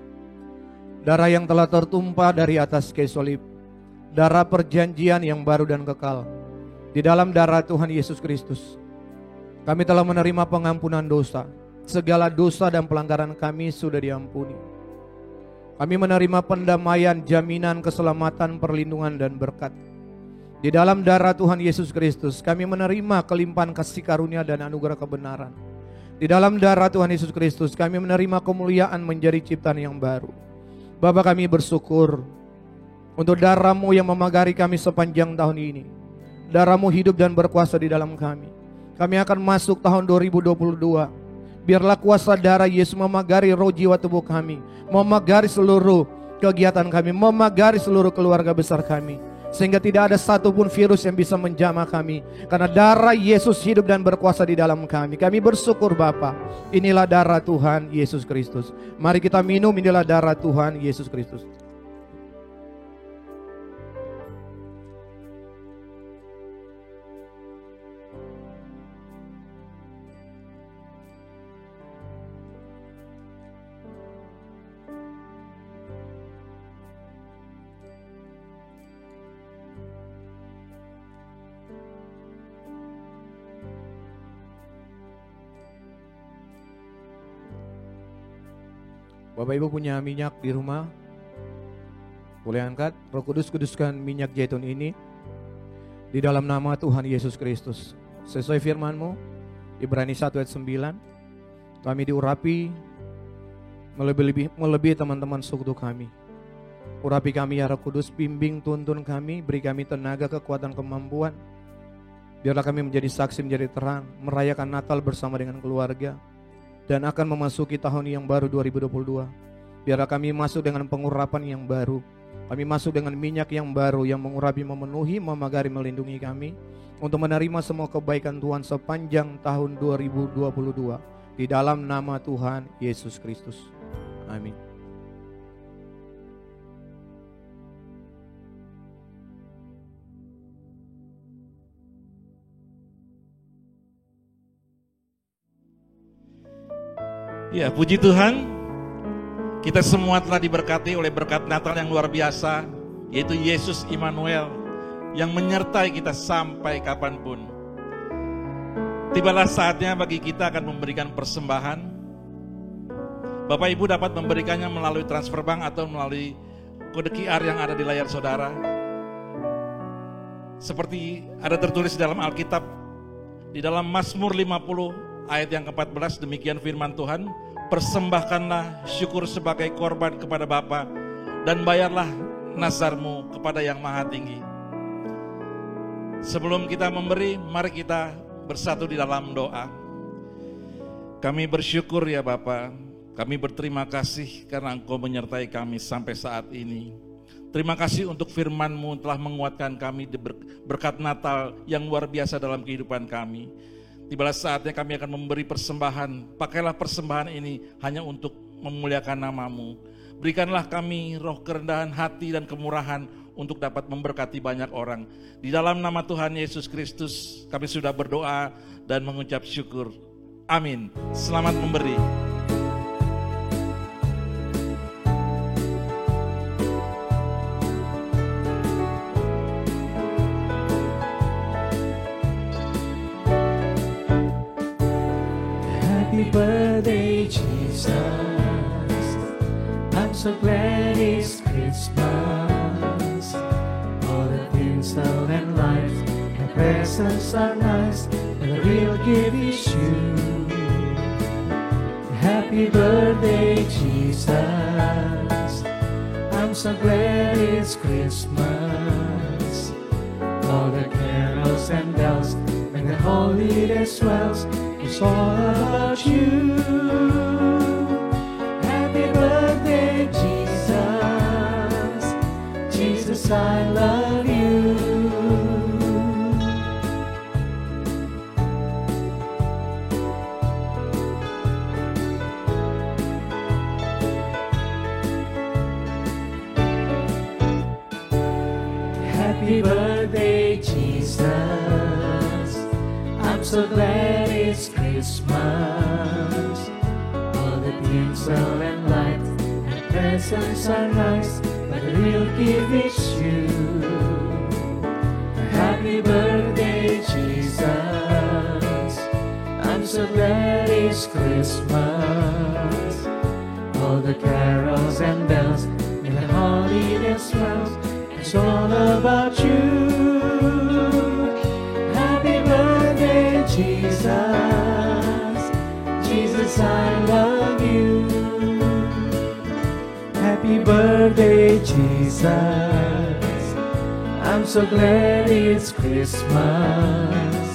Speaker 8: darah yang telah tertumpah dari atas kayu salib, darah perjanjian yang baru dan kekal. Di dalam darah Tuhan Yesus Kristus, kami telah menerima pengampunan dosa, segala dosa dan pelanggaran kami sudah diampuni. Kami menerima pendamaian, jaminan, keselamatan, perlindungan dan berkat. Di dalam darah Tuhan Yesus Kristus, kami menerima kelimpahan kasih karunia dan anugerah kebenaran. Di dalam darah Tuhan Yesus Kristus, kami menerima kemuliaan menjadi ciptaan yang baru. Bapa kami bersyukur untuk darah-Mu yang memagari kami sepanjang tahun ini. Darah-Mu hidup dan berkuasa di dalam kami. Kami akan masuk tahun 2022. Biarlah kuasa darah Yesus memagari roh jiwa tubuh kami, memagari seluruh kegiatan kami, memagari seluruh keluarga besar kami. Sehingga tidak ada satupun virus yang bisa menjamah kami. Karena darah Yesus hidup dan berkuasa di dalam kami. Kami bersyukur Bapa. Inilah darah Tuhan Yesus Kristus. Mari kita minum, inilah darah Tuhan Yesus Kristus. Bapak Ibu punya minyak di rumah, boleh angkat. Roh Kudus kuduskan minyak zaitun ini di dalam nama Tuhan Yesus Kristus. Sesuai firman-Mu, Ibrani 1 ayat 9, kami diurapi melebihi teman-teman sekutu kami. Urapi kami ya Roh Kudus, bimbing tuntun kami, beri kami tenaga, kekuatan, kemampuan. Biarlah kami menjadi saksi, menjadi terang, merayakan Natal bersama dengan keluarga. Dan akan memasuki tahun yang baru 2022. Biarlah kami masuk dengan pengurapan yang baru. Kami masuk dengan minyak yang baru yang mengurapi, memenuhi, memagari, melindungi kami. Untuk menerima semua kebaikan Tuhan sepanjang tahun 2022. Di dalam nama Tuhan Yesus Kristus. Amin.
Speaker 2: Ya, puji Tuhan, kita semua telah diberkati oleh berkat Natal yang luar biasa, yaitu Yesus Immanuel yang menyertai kita sampai kapanpun. Tibalah saatnya bagi kita akan memberikan persembahan. Bapak Ibu dapat memberikannya melalui transfer bank atau melalui kode QR yang ada di layar saudara. Seperti ada tertulis dalam Alkitab, di dalam Mazmur 50 ayat yang ke-14, demikian firman Tuhan, persembahkanlah syukur sebagai korban kepada Bapa dan bayarlah nazarmu kepada Yang Maha Tinggi. Sebelum kita memberi, mari kita bersatu di dalam doa. Kami bersyukur ya Bapa, kami berterima kasih karena Engkau menyertai kami sampai saat ini. Terima kasih untuk firman-Mu telah menguatkan kami berkat Natal yang luar biasa dalam kehidupan kami. Tibalah saatnya kami akan memberi persembahan. Pakailah persembahan ini hanya untuk memuliakan nama-Mu. Berikanlah kami roh kerendahan hati dan kemurahan untuk dapat memberkati banyak orang. Di dalam nama Tuhan Yesus Kristus kami sudah berdoa dan mengucap syukur. Amin. Selamat memberi.
Speaker 5: Happy birthday, Jesus. I'm so glad it's Christmas. All the tinsel and lights and presents are nice, and the real gift is you. Happy birthday, Jesus. I'm so glad it's Christmas. All the carols and bells and the holiday swells. It's all about you. Happy birthday, Jesus. Jesus, I love you. Happy birthday, Jesus. I'm so glad it's Christmas. All the tinsel and lights and presents are nice, but the real gift is you. Happy birthday, Jesus. I'm so glad it's Christmas. All the carols and bells and the holiday smells. It's all about you. Happy birthday, Jesus. Jesus, I love you. Happy birthday, Jesus. I'm so glad it's Christmas.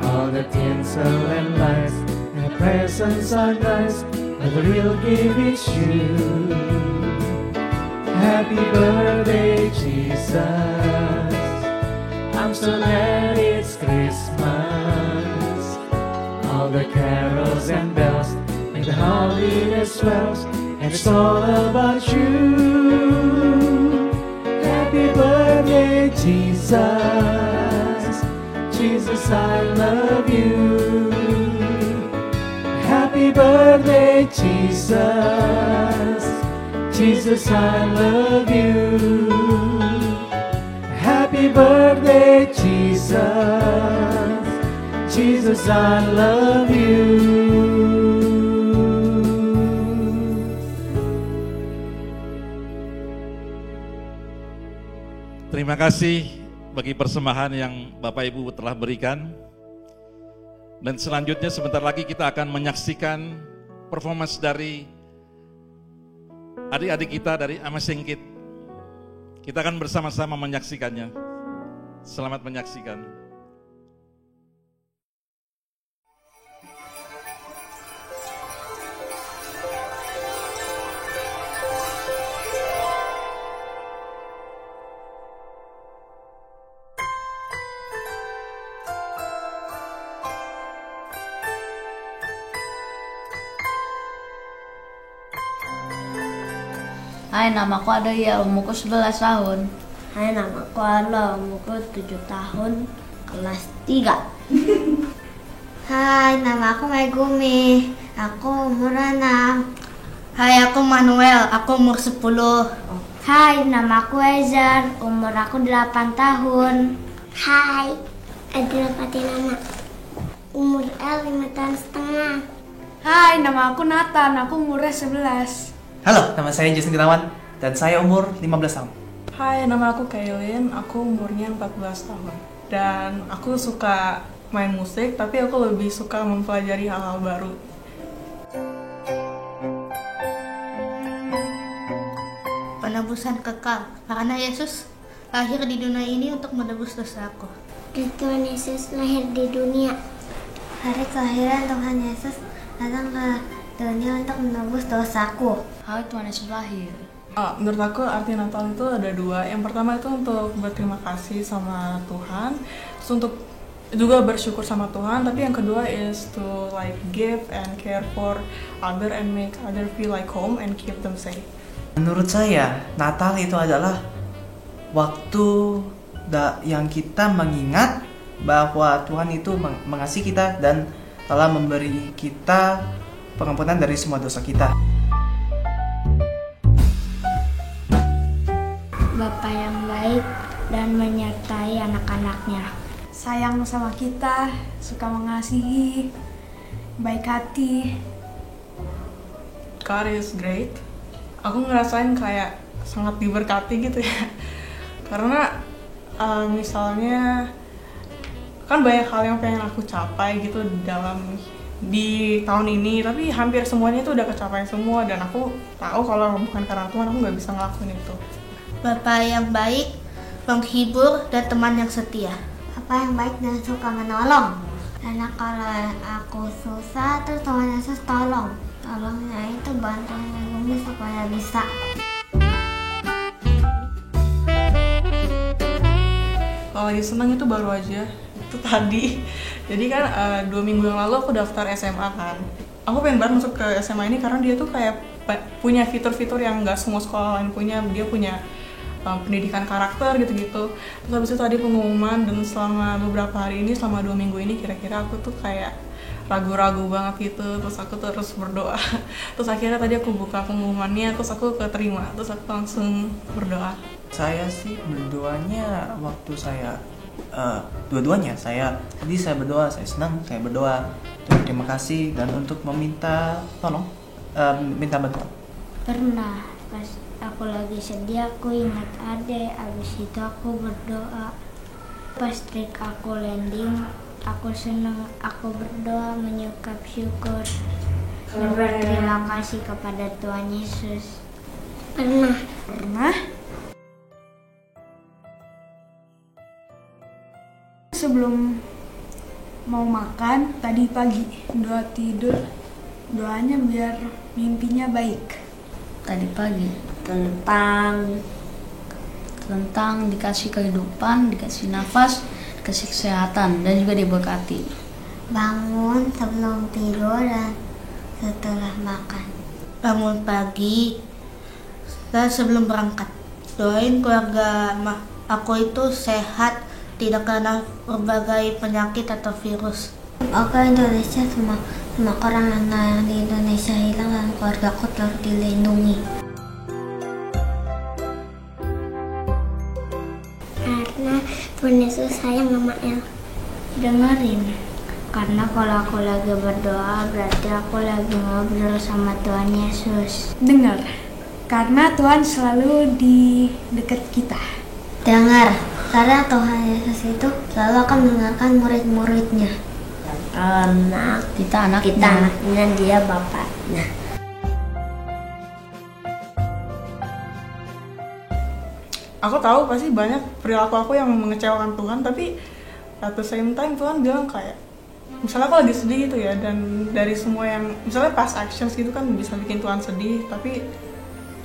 Speaker 5: All the tinsel and lights and the presents are nice, but the real gift is you. Happy birthday, Jesus. I'm so glad it's Christmas. All the carols and bells and the holiday swells, and it's all about you. Happy birthday, Jesus. Jesus, I love you. Happy birthday, Jesus. Jesus, I love you. Happy birthday, Jesus. Jesus, I love you.
Speaker 2: Terima kasih bagi persembahan yang Bapak Ibu telah berikan. Dan selanjutnya sebentar lagi kita akan menyaksikan performance dari adik-adik kita dari Amazing Kid. Kita akan bersama-sama menyaksikannya. Selamat menyaksikan.
Speaker 9: Hai, namaku Adoya, umurku 11 tahun.
Speaker 10: Hai, namaku Ala, umurku 7 tahun, kelas 3.
Speaker 11: Hai, namaku Megumi, aku umur 6.
Speaker 9: Hai, aku Manuel, aku umur 10.
Speaker 10: Hai, namaku Ezar, umur aku 8 tahun.
Speaker 11: Hai, Adila Patinama, umur 5 tahun setengah.
Speaker 3: Hai, nama aku Nathan, aku umurnya 11.
Speaker 12: Halo, nama saya Jason Gunawan dan saya umur 15 tahun.
Speaker 13: Hai, nama aku Kailin, aku umurnya 14 tahun. Dan aku suka main musik, tapi aku lebih suka mempelajari hal-hal baru.
Speaker 9: Penebusan kekal, karena Yesus lahir di dunia ini untuk menebus dosaku.
Speaker 11: Dan Tuhan Yesus lahir di dunia. Hari kelahiran Tuhan Yesus datang ke dunia untuk menebus dosaku.
Speaker 9: Hari Tuhan Yesus lahir.
Speaker 13: Menurut aku arti Natal itu ada dua. Yang pertama itu untuk berterima kasih sama Tuhan, terus untuk juga bersyukur sama Tuhan. Tapi yang kedua is to like give and care for other and make other feel like home and keep them safe.
Speaker 12: Menurut saya, Natal itu adalah waktu yang kita mengingat bahwa Tuhan itu mengasihi kita dan telah memberi kita pengampunan dari semua dosa kita.
Speaker 10: Bapa yang baik dan menyertai anak-anaknya.
Speaker 14: Sayang sama kita, suka mengasihi, baik hati.
Speaker 13: God is great. Aku ngerasain kayak sangat diberkati gitu ya. Karena misalnya kan banyak hal yang pengen aku capai gitu di tahun ini, tapi hampir semuanya itu udah kecapai semua, dan aku tahu kalau bukan karena Tuhan aku nggak bisa ngelakuin itu.
Speaker 9: Bapak yang baik, penghibur, dan teman yang setia.
Speaker 11: Bapak yang baik dan suka menolong. Karena kalau aku susah, terus Tuhan Yesus tolong. Tolongnya itu bantuin bumi supaya bisa.
Speaker 13: Kalau lagi seneng itu baru aja, itu tadi. Jadi kan 2 minggu yang lalu aku daftar SMA kan. Aku pengen banget masuk ke SMA ini karena dia tuh kayak punya fitur-fitur yang nggak semua sekolah lain punya. Dia punya pendidikan karakter gitu-gitu. Terus habis itu tadi pengumuman, dan selama beberapa hari ini, selama 2 minggu ini kira-kira aku tuh kayak ragu-ragu banget gitu. Terus aku terus berdoa. Terus akhirnya tadi aku buka pengumumannya, terus aku keterima. Terus aku langsung berdoa.
Speaker 12: Saya sih berdoanya waktu saya dua-duanya. Tadi saya berdoa, saya senang, saya berdoa terima kasih dan untuk meminta tolong, minta bantuan.
Speaker 10: Pernah pas aku lagi sedih, aku ingat Ade, abis itu aku berdoa. Pas trik aku landing, aku senang, aku berdoa menyucap syukur dan berterima kasih kepada Tuhan Yesus.
Speaker 14: Pernah. Sebelum mau makan tadi pagi, doa tidur, doanya biar mimpinya baik.
Speaker 15: Tadi pagi tentang dikasih kehidupan, dikasih nafas, dikasih kesehatan, dan juga diberkati.
Speaker 11: Bangun sebelum tidur dan setelah makan.
Speaker 9: Bangun pagi dan sebelum berangkat. Doain keluarga aku itu sehat, tidak kena berbagai penyakit atau virus.
Speaker 11: Semoga Indonesia semua orang yang di Indonesia hilang dan keluargaku terus dilindungi.
Speaker 10: Karena Tuhan Yesus sayang sama El. Dengerin. Karena kalau aku lagi berdoa, berarti aku lagi ngobrol sama Tuhan Yesus.
Speaker 14: Dengar. Karena Tuhan selalu di dekat kita.
Speaker 11: Dengar. Karena Tuhan Yesus itu selalu akan mendengarkan murid-muridnya.
Speaker 10: Karena kita anaknya, dia bapaknya.
Speaker 13: Aku tahu pasti banyak perilaku aku yang mengecewakan Tuhan, tapi at the same time Tuhan bilang kayak, misalnya aku lagi sedih gitu ya, dan dari semua yang, misalnya past actions gitu kan bisa bikin Tuhan sedih, tapi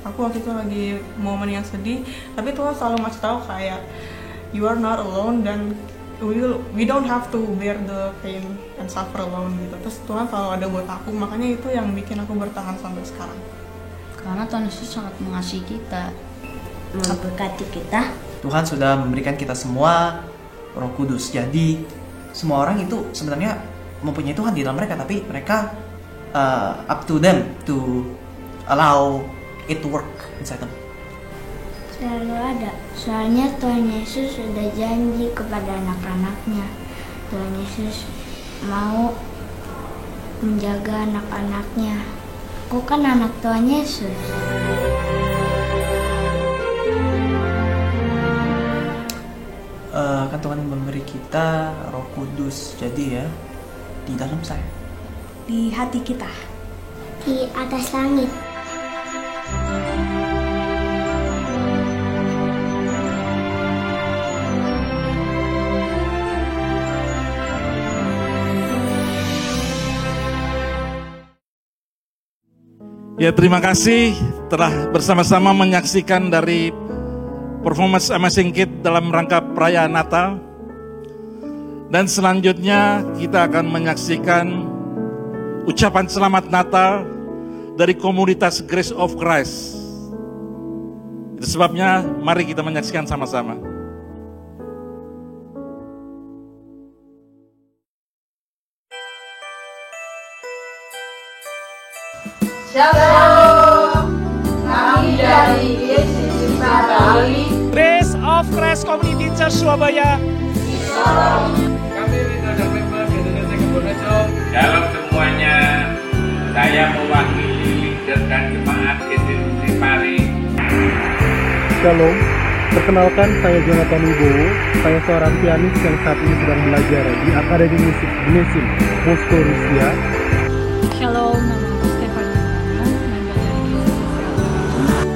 Speaker 13: aku waktu itu lagi momen yang sedih, tapi Tuhan selalu ngasih tahu kayak, you are not alone, dan we don't have to bear the pain and suffer alone gitu. Terus Tuhan selalu ada buat aku, makanya itu yang bikin aku bertahan sampai sekarang.
Speaker 15: Karena Tuhan Yesus sangat mengasihi kita,
Speaker 10: memberkati kita.
Speaker 12: Tuhan sudah memberikan kita semua Roh Kudus. Jadi semua orang itu sebenarnya mempunyai Tuhan di dalam mereka, tapi mereka up to them to allow it to work inside them.
Speaker 10: Selalu ada. Soalnya Tuhan Yesus sudah janji kepada anak-anaknya. Tuhan Yesus mau menjaga anak-anaknya. Aku kan anak Tuhan Yesus.
Speaker 12: Kan Tuhan memberi kita Roh Kudus. Jadi ya, di dalam saya,
Speaker 14: di hati kita,
Speaker 11: di atas langit.
Speaker 2: Ya, terima kasih telah bersama-sama menyaksikan dari performance Amazing Kid dalam rangka perayaan Natal. Dan selanjutnya kita akan menyaksikan ucapan selamat Natal dari komunitas Grace of Christ. Itu sebabnya mari kita menyaksikan sama-sama.
Speaker 16: Shalom. Kami dari GCC Bali.
Speaker 17: Grace of Christ Community Church Surabaya.
Speaker 18: Kami leader dan member Indonesia Kebonejo. Shalom semuanya. Saya mewakili leader dan jemaat GCC Bali.
Speaker 19: Shalom. Perkenalkan, saya Jonathan Wibowo. Saya seorang pianis yang saat ini sedang belajar di Akademi Musik Gnesin, Moskow, Rusia.
Speaker 20: Shalom, nama aku Stefania, member dari GCC.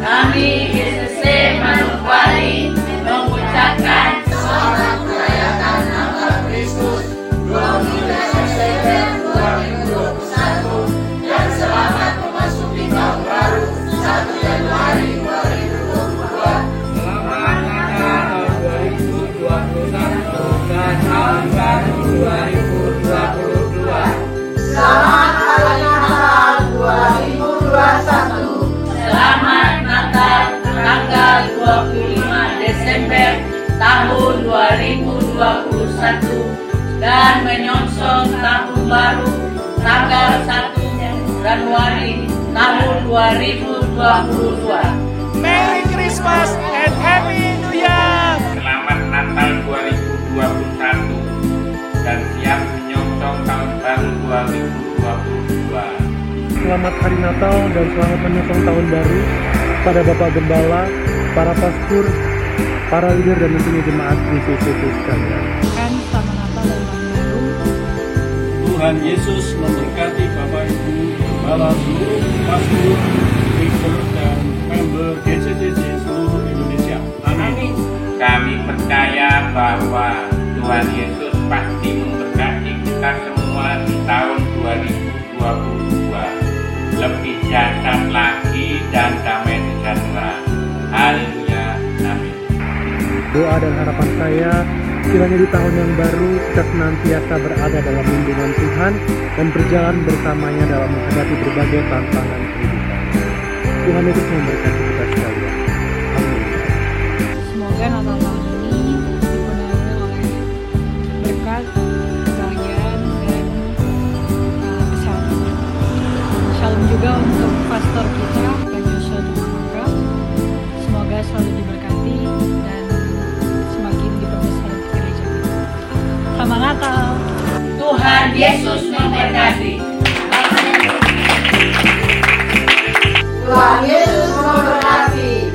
Speaker 16: Kami GCC Manokwari mengucapkan selamat merayakan Natal Kristus 12 Desember 2021 dan selamat memasuki tahun baru 1 Januari 2022.
Speaker 18: Selamat Natal tahun 2021 dan tahun baru 2022.
Speaker 16: Selamat Hari Natal 2021. Selamat Natal tanggal 25 Desember tahun 2021 dan menyongsong tahun baru tanggal 1 Januari tahun 2022.
Speaker 17: Merry Christmas and Happy New Year.
Speaker 18: Selamat Natal 2021 dan siap menyongsong tahun baru 2022.
Speaker 19: Selamat Hari Natal dan selamat menyongsong tahun baru pada Bapak Gembala, para pastor, para leader dan tentunya jemaat GCC sekalian.
Speaker 20: Selamat Natal dan tahun baru.
Speaker 18: Tuhan Yesus memberkati Bapak Ibu, Gembala, seluruh pastor, leader dan member GCC seluruh Indonesia. Amin. Kami percaya bahwa Tuhan Yesus pasti memberkati kita semua di tahun 2022. Lebih dahsyat lagi dan damai sejahtera. Haleluya. Amin.
Speaker 19: Doa dan harapan saya, kiranya di tahun yang baru kita senantiasa berada dalam lindungan Tuhan dan berjalan bersamanya dalam menghadapi berbagai tantangan kehidupan. Tuhan Yesus memberkati kita sekalian. Amin.
Speaker 20: Semoga Natal tahun ini dipenuhi oleh berkat, kebahagiaan, dan kesehatan. Shalom juga untuk pastor kita, Pak Joshua Tumaga. Semoga selalu diberkati dan semakin diperbesar gereja. Selamat Natal.
Speaker 16: Tuhan Yesus memberkati. Tuhan Yesus memberkati.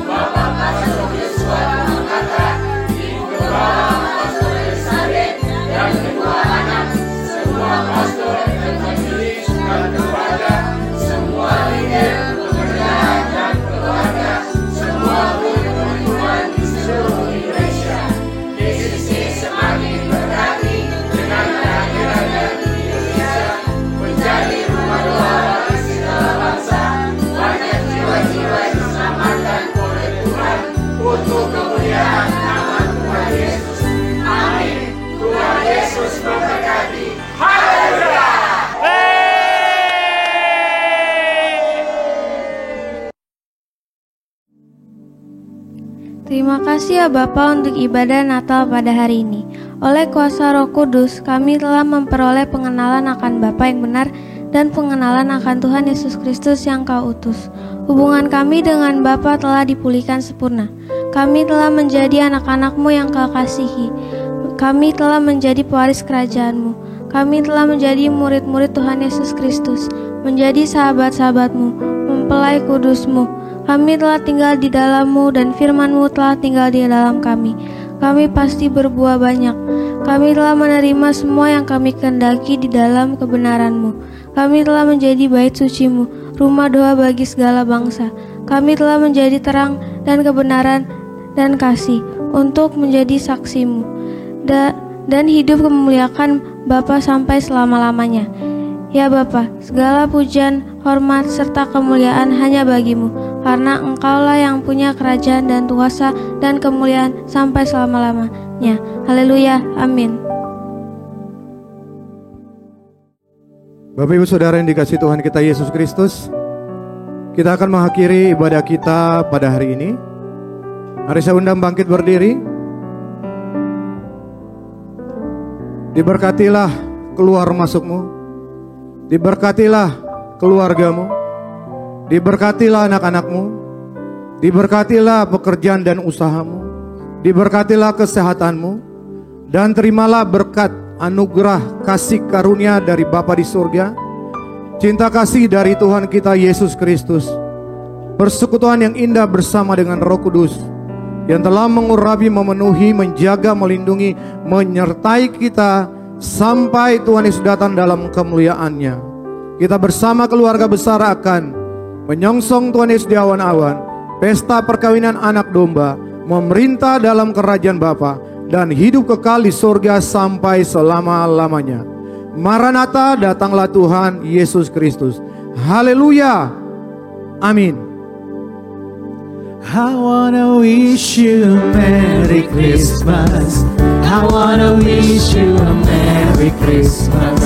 Speaker 16: Bapak Pastor Yesua Tumaga, Ibu Gembala Pastor Elizabeth, dan kedua anak, semua pastor dan majelis dan keluarga, semua leader, pekerjaan dan keluarga, semua murid-murid di seluruh Indonesia. GCC semakin berkati dengan kehadirannya di Indonesia, menjadi rumah doa bagi segala bangsa. Banyak jiwa-jiwa diselamatkan oleh Tuhan untuk kemuliaan nama Tuhan Yesus. Amin. Tuhan Yesus memberkati. Haleluya.
Speaker 3: Terima kasih ya Bapa untuk ibadah Natal pada hari ini. Oleh kuasa Roh Kudus, kami telah memperoleh pengenalan akan Bapa yang benar dan pengenalan akan Tuhan Yesus Kristus yang Kau utus. Hubungan kami dengan Bapa telah dipulihkan sempurna. Kami telah menjadi anak-anak-Mu yang Kau kasihi. Kami telah menjadi pewaris kerajaan-Mu. Kami telah menjadi murid-murid Tuhan Yesus Kristus, menjadi sahabat-sahabat-Mu, mempelai kudus-Mu. Kami telah tinggal di dalam-Mu dan firman-Mu telah tinggal di dalam kami. Kami pasti berbuah banyak. Kami telah menerima semua yang kami kehendaki di dalam kebenaran-Mu. Kami telah menjadi bait suci-Mu, rumah doa bagi segala bangsa. Kami telah menjadi terang dan kebenaran dan kasih untuk menjadi saksi-Mu. Dan hidup memuliakan Bapa sampai selama-lamanya. Ya Bapa, segala pujian, hormat, serta kemuliaan hanya bagi-Mu, karena Engkaulah yang punya kerajaan dan kuasa dan kemuliaan sampai selama-lamanya. Haleluya, amin.
Speaker 8: Bapak Ibu Saudara yang dikasihi Tuhan kita Yesus Kristus, kita akan mengakhiri ibadah kita pada hari ini. Mari saya undang bangkit berdiri. Diberkatilah keluar masukmu, Diberkatilah keluargamu, diberkatilah anak-anakmu, diberkatilah pekerjaan dan usahamu, diberkatilah kesehatanmu, dan terimalah berkat, anugerah, kasih karunia dari Bapa di surga, cinta kasih dari Tuhan kita Yesus Kristus, persekutuan yang indah bersama dengan Roh Kudus, yang telah mengurapi, memenuhi, menjaga, melindungi, menyertai kita sampai Tuhan Yesus datang dalam kemuliaan-Nya. Kita bersama keluarga besar akan menyongsong Tuhan Yesus di awan-awan, pesta perkawinan anak domba, memerintah dalam kerajaan Bapa, dan hidup kekal di surga sampai selama-lamanya. Maranatha, datanglah Tuhan Yesus Kristus. Haleluya. Amin.
Speaker 5: I wanna wish you a Merry Christmas. I wanna wish you a Merry Christmas.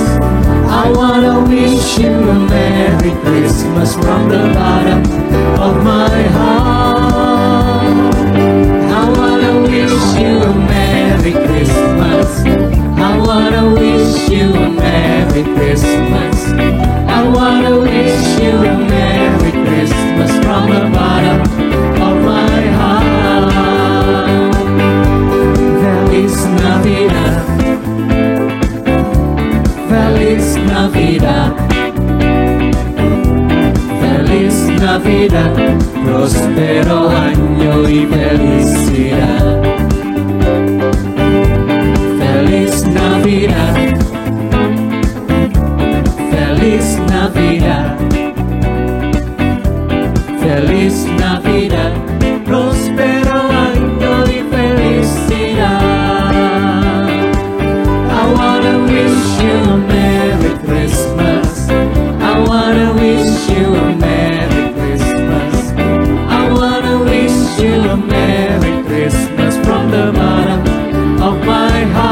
Speaker 5: I wanna wish you a Merry Christmas from the bottom of my heart. I wanna wish you a Merry Christmas. I wanna wish you a Merry Christmas. I wanna wish you a Merry Christmas from the bottom of my heart. Feliz Navidad, Feliz Navidad, Feliz Navidad, próspero año y felicidad. Feliz Navidad, Feliz Navidad, Feliz Navidad, próspero año y felicidad. I wanna wish you a Merry Christmas. I wanna wish you a Merry Christmas. I wanna wish you a Merry Christmas from the bottom of my heart.